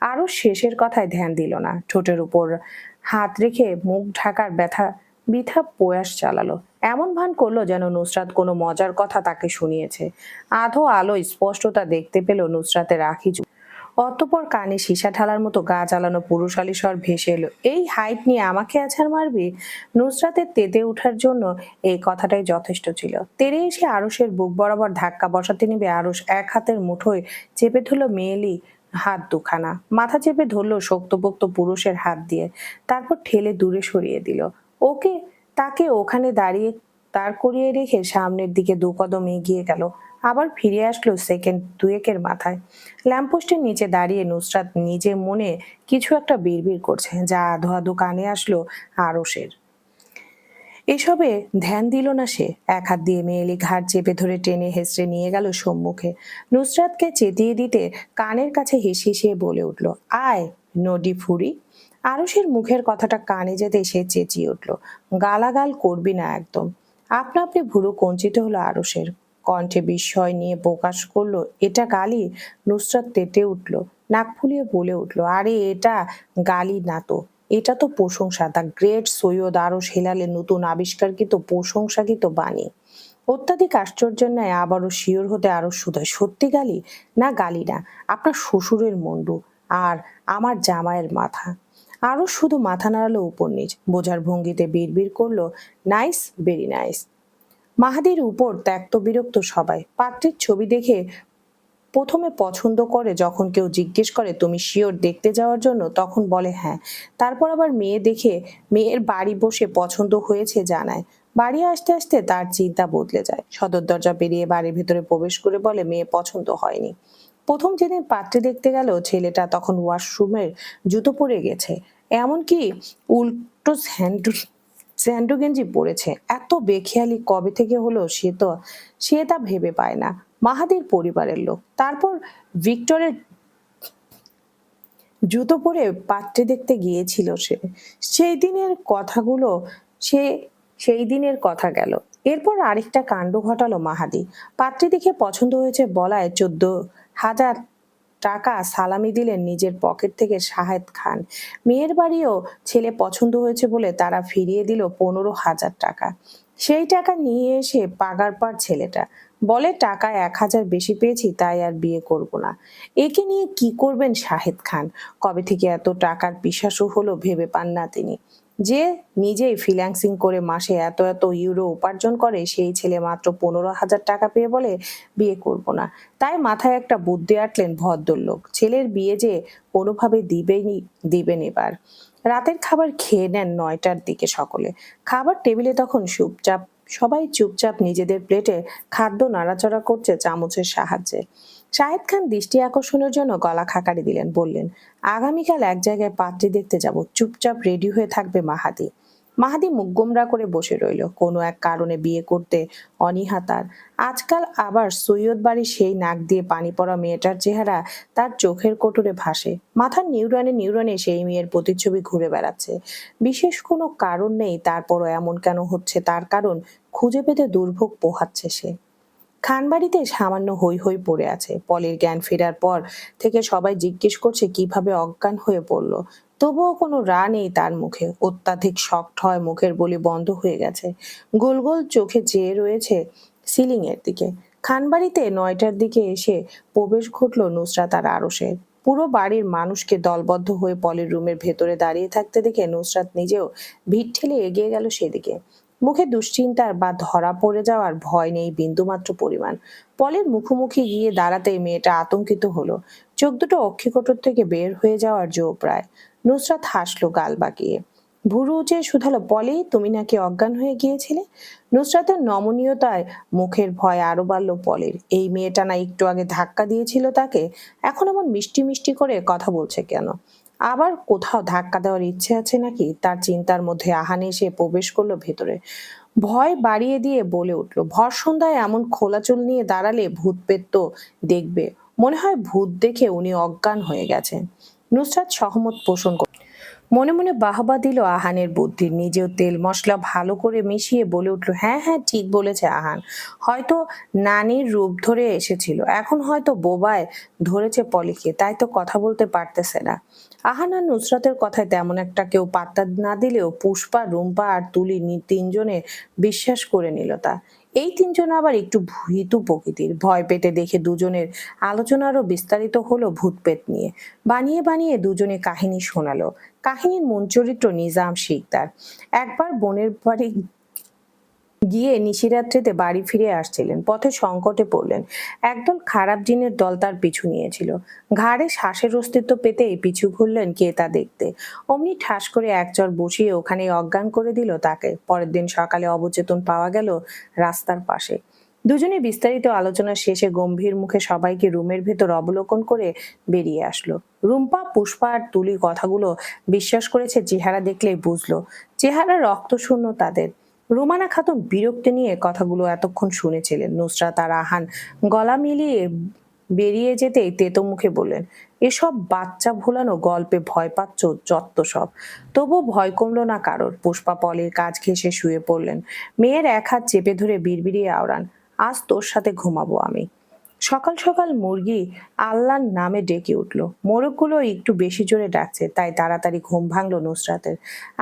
[SPEAKER 1] আরও শেষের কথায় ধ্যান দিল না। ঠোঁটের উপর হাত রেখে মুখ ঢাকার ব্যথা বৃথা প্রয়াস চালালো। এমন ভান করলো যেন নুসরাত কোনো মজার কথা তাকে শুনিয়েছে। আধো আলোয় স্পষ্টতা দেখতে পেল নুসরাতের আঁখি। অতঃপর কানে সীসা ঢালার মতো গা জ্বালানো পুরুষালী স্বর ভেসে এলো, এই হাইট নিয়ে আমাকে আছাড় মারবি? নুসরাতের তেতে উঠার জন্য এই কথাটাই যথেষ্ট ছিল। তেড়ে এসে আরশের বুক বরাবর ধাক্কা বসাতে নিবে আরশ এক হাতের মুঠোয় চেপে ধরল মেয়েলি হাত দুখানা। মাথা চেপে ধরলো শক্তপোক্ত পুরুষের হাত দিয়ে, তারপর ঠেলে দূরে সরিয়ে দিল। ওকে তাকে ওখানে দাঁড়িয়ে দাঁড় করিয়ে রেখে সামনের দিকে 2 কদম এগিয়ে গেল। আবার ফিরে আসলো সেকেন্ড দুয়েকের মাথায়। ল্যাম্পপোস্টের নিচে দাঁড়িয়ে নুসরাত নিজে মনে কিছু একটা বিড়বিড় করছে, যা আধো আধো কানে আসলো আরশের। এসবে ধ্যান দিল না সে। এক হাত দিয়ে মেয়েলি ঘাড় চেপে ধরে টেনে হেসড়ে নিয়ে গেল সম্মুখে। নুসরাতকে চেতিয়ে দিতে কানের কাছে হেসে বলে উঠল, আয় নডি ফুরি। আরশের মুখের কথাটা কানে যেতে সে চেঁচিয়ে উঠল, গালাগাল করবি না একদম। আপনা আপনি ভুরু কঞ্চিত হলো আরশের। কণ্ঠে বিস্ময় নিয়ে প্রকাশ করলো, এটা গালি? নুসরাত তেতে উঠল, নাক ফুলিয়ে বলে উঠল, আরে এটা গালি না তো, এটা তো প্রশংসা। দ্য গ্রেট সৈয়দ আরশ হেলালের নতুন আবিষ্কারকৃত প্রশংসাকৃত বাণী। অত্যাধিক আশ্চর্যের ন্যায় আবারও শিওর হতে আরশ শুধায়, সত্যি গালি? না গালি না, আপনার শ্বশুরের মুন্ডু আর আমার জামাইয়ের মাথা। আরশ শুধু মাথা নাড়ালো উপর নিচ, বোঝার ভঙ্গিতে বিড়বিড় করলো, নাইস, ভেরি নাইস। মাহাদির উপর ত্যক্ত বিরক্ত সবাই। পাত্রীর ছবি দেখে প্রথমে পছন্দ করে, যখন কেউ জিজ্ঞেস করে তুমি শিওর দেখতে যাওয়ার জন্য, তখন বলে হ্যাঁ। তারপর আবার মেয়ে দেখে মেয়ের বাড়ি বসে পছন্দ হয়েছে জানায়। বাড়ি আসতে আসতে তার চিন্তা বদলে যায়। সদর দরজা পেরিয়ে বাড়ির ভেতরে প্রবেশ করে বলে মেয়ে পছন্দ হয়নি। প্রথম যেদিন পাত্রী দেখতে গেল, ছেলেটা তখন ওয়াশরুমের জুতো পরে গেছে, এমনকি উল্টো স্যান্ডো গেঞ্জি পরেছে। এত বেখেয়ালি কবে থেকে হলো সে তা ভেবে পায় না। মাহাদির পরিবারের লোক, তারপর ভিক্টরের জুতো পরে পাত্রী দেখতে গিয়েছিল সে। সেই দিনের কথাগুলো সে সেই দিনের কথা গেল। এরপর আরেকটা কাণ্ড ঘটালো মাহাদি। পাত্রী দেখে পছন্দ হয়েছে বলায় 14,000 টাকা সালামি দিলেন নিজের পকেট থেকে শাহেদ খান। মেয়ের বাড়িও ছেলে পছন্দ হয়েছে বলে তারা ফিরিয়ে দিল 15,000 টাকা। সেই টাকা নিয়ে এসে পাগার পার ছেলেটা বলে টাকা 1,000 বেশি পেয়েছি তাই আর বিয়ে করব না। একে নিয়ে কি করবেন শাহেদ খান? কবে থেকে এত টাকার পিশাচু হলো ভেবে পান না তিনি। যে নিজেই ফ্রিল্যান্সিং করে মাসে এত এত ইউরো উপার্জন করে সেই ছেলে মাত্র 15,000 টাকা পেয়ে বলে বিয়ে করব না। তাই মাথায় একটা বুদ্ধি আঁটলেন ভদ্রলোক, ছেলের বিয়ে যে কোনোভাবে দিবেন এবার। রাতের খাবার খেয়ে নেন 9টার দিকে সকলে। খাবার টেবিলে তখন সবাই চুপচাপ নিজেদের প্লেটে খাদ্য নাড়াচাড়া করছে চামচের সাহায্যে। শাহেদ খান দৃষ্টি আকর্ষণের জন্য গলা খাকারি দিলেন, বললেন, আগামীকাল এক জায়গায় পাত্রী দেখতে যাব, চুপচাপ রেডি হয়ে থাকবে মাহাদি। মাহাদি মুখ গোমরা করে বসে রইল। কোনো এক কারণে বিয়ে করতে অনীহা তার। আজকাল আবার সৈয়দ বাড়ির সেই নাক দিয়ে পানি পড়া মেয়েটার চেহারা তার চোখের কোটরে ভাসে। মাথার নিউরনে নিউরনে সেই মেয়ের প্রতিচ্ছবি ঘুরে বেড়াচ্ছে। বিশেষ কোনো কারণ নেই, তারপরও এমন কেন হচ্ছে তার কারণ খুঁজে পেতে দুর্ভোগ পোহাচ্ছে সে। খানবাড়িতে সামান্য হৈ হৈ পড়ে আছে। পলির জ্ঞান ফেরার পর থেকে সবাই জিজ্ঞেস করছে কিভাবে অজ্ঞান হয়ে পড়ল। তবুও কোনো রা নেই তার মুখে। অত্যাধিক শক্ত হয় মুখের বলি বন্ধ হয়ে গেছে। গোল গোল চোখে চেয়ে রয়েছে সিলিং এর দিকে। খানবাড়িতে 9টার দিকে এসে প্রবেশ ঘটলো নুসরাত আর আরশের। পুরো বাড়ির মানুষকে দলবদ্ধ হয়ে পলির রুমের ভেতরে দাঁড়িয়ে থাকতে দেখে নুসরাত নিজেও ভিড় ঠেলে এগিয়ে গেল সেদিকে। মুখে দুশ্চিন্তার বা ধরা পড়ে যাওয়ার ভয় নেই বিন্দুমাত্র পরিমাণ। পলের মুখোমুখি গিয়ে দাঁড়াতেই মেয়েটা আতঙ্কিত হলো। চোখ দুটো অক্ষিকোটর থেকে বের হয়ে যাওয়ার জো প্রায়। নুসরাত হাসলো গাল বাঁকিয়ে। ভুরু উঁচে শুধালো, পলি, তুমি নাকি অজ্ঞান হয়ে গিয়েছিলে? নুসরাতের নমনীয়তায় মুখের ভয় আরো বাড়ল পলের। এই মেয়েটা না একটু আগে ধাক্কা দিয়েছিল তাকে, এখন এমন মিষ্টি মিষ্টি করে কথা বলছে কেন? আবার কোথাও ধাক্কা দেওয়ার ইচ্ছে আছে নাকি? তার চিন্তার মধ্যে আহান এসে প্রবেশ করলো ভেতরে। ভয় বাড়িয়ে দিয়ে বলে উঠল, ভর সন্ধ্যায় এমন খোলা চুল নিয়ে দাঁড়ালে ভূত পেত তো দেখবে। মনে হয় ভূত দেখে উনি অজ্ঞান হয়ে গেছেন। নুসরাত সহমত পোষণ করল। মনে মনে বাহবা দিল আহানের বুদ্ধির। নিজেও তেল মশলা ভালো করে মিশিয়ে বলে উঠল, হ্যাঁ হ্যাঁ, ঠিক বলেছে আহান। হয়তো নানির রূপ ধরে এসেছিল, এখন হয়তো বোবায় ধরেছে পলিকে, তাই তো কথা বলতে পারতেছে না। আহান আর নুসরাতের কথায় তেমন একটা কেউ পাত্তা না দিলেও পুষ্পা, রুম্পা আর তুলি তিনজনে বিশ্বাস করে নিল তা। এই তিনজন আবার একটু ভীতু প্রকৃতির। ভয় পেতে দেখে দুজনের আলোচনা আরো বিস্তারিত হলো ভূতপেত নিয়ে। বানিয়ে বানিয়ে দুজনে কাহিনী শোনালো। কাহিনীর মূল চরিত্র নিজাম শিকদার। একবার বোনের বাড়ি গিয়ে নিশিরাত্রিতে বাড়ি ফিরে আসছিলেন, পথে সংকটে পড়লেন। একদল খারাপ জিনের দল তার পিছু নিয়েছিল। ঘাড়ে শ্বাসের অস্তিত্ব পেতেই পিছু ঘুরলেন কে তা দেখতে। অমনি ঠাস করে এক চর বসিয়ে ওখানে অজ্ঞান করে দিল তাকে। পরের দিন সকালে অবচেতন পাওয়া গেল রাস্তার পাশে। দুজনে বিস্তারিত আলোচনা শেষে গম্ভীর মুখে সবাইকে রুমের ভেতর অবলোকন করে বেরিয়ে আসলো। রুম্পা, পুষ্পা আর তুলি কথাগুলো বিশ্বাস করেছে, চেহারা দেখলেই বুঝলো। চেহারা রক্তশূন্য তাদের। রুমানা খাতুন বিরক্তি নিয়ে কথাগুলো এতক্ষণ শুনেছিলেন। নুসরাত আর আহান গলা মিলিয়ে বেরিয়ে যেতেই তেতো মুখে বললেন, এসব বাচ্চা ভোলানো গল্পে ভয় পাচ্ছ যত্ত সব। তবু ভয় কমলো না কারোর। পুষ্পা পলের কাজ ঘেঁষে শুয়ে পড়লেন। মেয়ের এক হাত চেপে ধরে বিড়বিড়িয়ে আওড়ান, আজ তোর সাথে ঘুমাবো আমি। সকাল সকাল মুরগি আল্লাহর নামে ডেকে উঠল। মোরগগুলো একটু বেশি জোরে ডাকছে, তাই তাড়াতাড়ি ঘুম ভাঙলো নুসরাতের।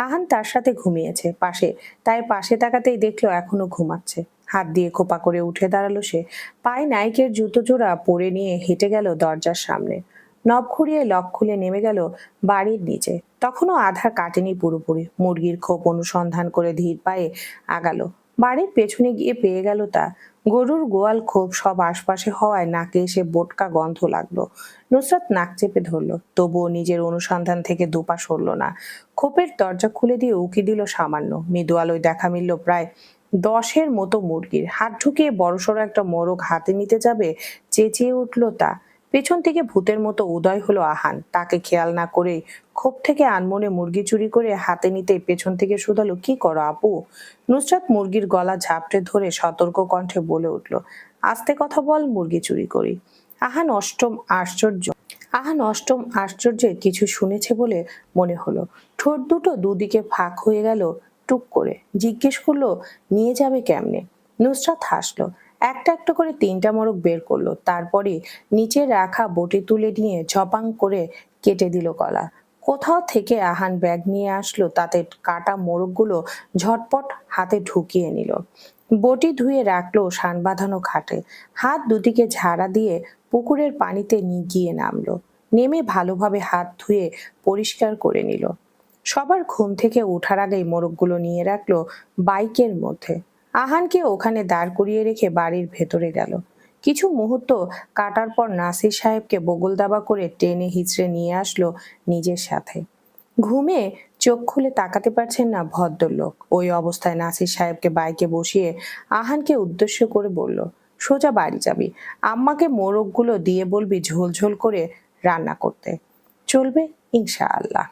[SPEAKER 1] আহান তার সাথে ঘুমিয়েছে পাশে, তাই পাশে তাকাতেই দেখলো এখনো ঘুমাচ্ছে। হাত দিয়ে খোপা করে উঠে দাঁড়ালো সে। পায়ে নাইকের জুতো জোড়া পরে নিয়ে হেঁটে গেল দরজার সামনে। নব ঘুরিয়ে লক খুলে নেমে গেল বাড়ির নিচে। তখনও আধার কাটেনি পুরোপুরি। মুরগির খোপ অনুসন্ধান করে ধীর পায়ে আগালো। বাড়ির পেছনে গিয়ে পেয়ে গেল তা। গরুর গোয়াল খোপ সব আশপাশে হওয়ায় নাকে এসে বোটকা গন্ধ লাগলো। নুসরাত নাক চেপে ধরলো, তবুও নিজের অনুসন্ধান থেকে দুপা সরল না। খোপের দরজা খুলে দিয়ে উকি দিল সামান্য। মৃদু আলোয় দেখা মিলল প্রায় 10-এর মতো মুরগির। হাত ঢুকিয়ে বড়সড় একটা মোরগ হাতে নিতে যাবে, চেঁচিয়ে উঠল তা। পেছন থেকে ভূতের মতো উদয় হলো আহান। তাকে খেয়াল না করে খোপ থেকে আনমনে মুরগি চুরি করে হাতে নিতে পেছন থেকে শুধালো, কি করো আপু? নুসরাত মুরগির গলা ঝাপটে ধরে সতর্ক কণ্ঠে বলে উঠল, আস্তে কথা বল, মুরগি চুরি করি। আহান অষ্টম আশ্চর্য আহান অষ্টম আশ্চর্যে কিছু শুনেছে বলে মনে হলো। ঠোঁট দুটো দুদিকে ফাঁক হয়ে গেল টুক করে। জিজ্ঞেস করলো, নিয়ে যাবে কেমনে? নুসরাত হাসলো। একটা একটা করে 3টা মোরগ বের করলো, তারপরে নিচে রাখা বটি তুলে নিয়ে ঝপাং করে কেটে দিল গলা। কোথাও থেকে আহান ব্যাগ নিয়ে আসলো, তাতে কাটা মোরগগুলো ঝটপট হাতে ঢুকিয়ে নিল। বটি ধুয়ে রাখলো শান বাঁধানো খাটে। হাত দুদিকে ঝাড়া দিয়ে পুকুরের পানিতে গিয়ে নামলো। নেমে ভালোভাবে হাত ধুয়ে পরিষ্কার করে নিল। সবার ঘুম থেকে ওঠার আগেই মোরগগুলো নিয়ে রাখলো বাইকের মধ্যে। আহানকে ওখানে দাঁড় করিয়ে রেখে বাড়ির ভেতরে গেল। কিছু মুহূর্ত কাটার পর নাসির সাহেবকে বগল দাবা করে টেনে হিচড়ে নিয়ে আসলো নিজের সাথে। ঘুমে চোখ খুলে তাকাতে পারছেন না ভদ্রলোক। ওই অবস্থায় নাসির সাহেবকে বাইকে বসিয়ে আহানকে উদ্দেশ্য করে বলল, সোজা বাড়ি যাবি, আম্মাকে মোরগগুলো দিয়ে বলবি ঝোল ঝোল করে রান্না করতে। চলবে ইনশাআল্লাহ।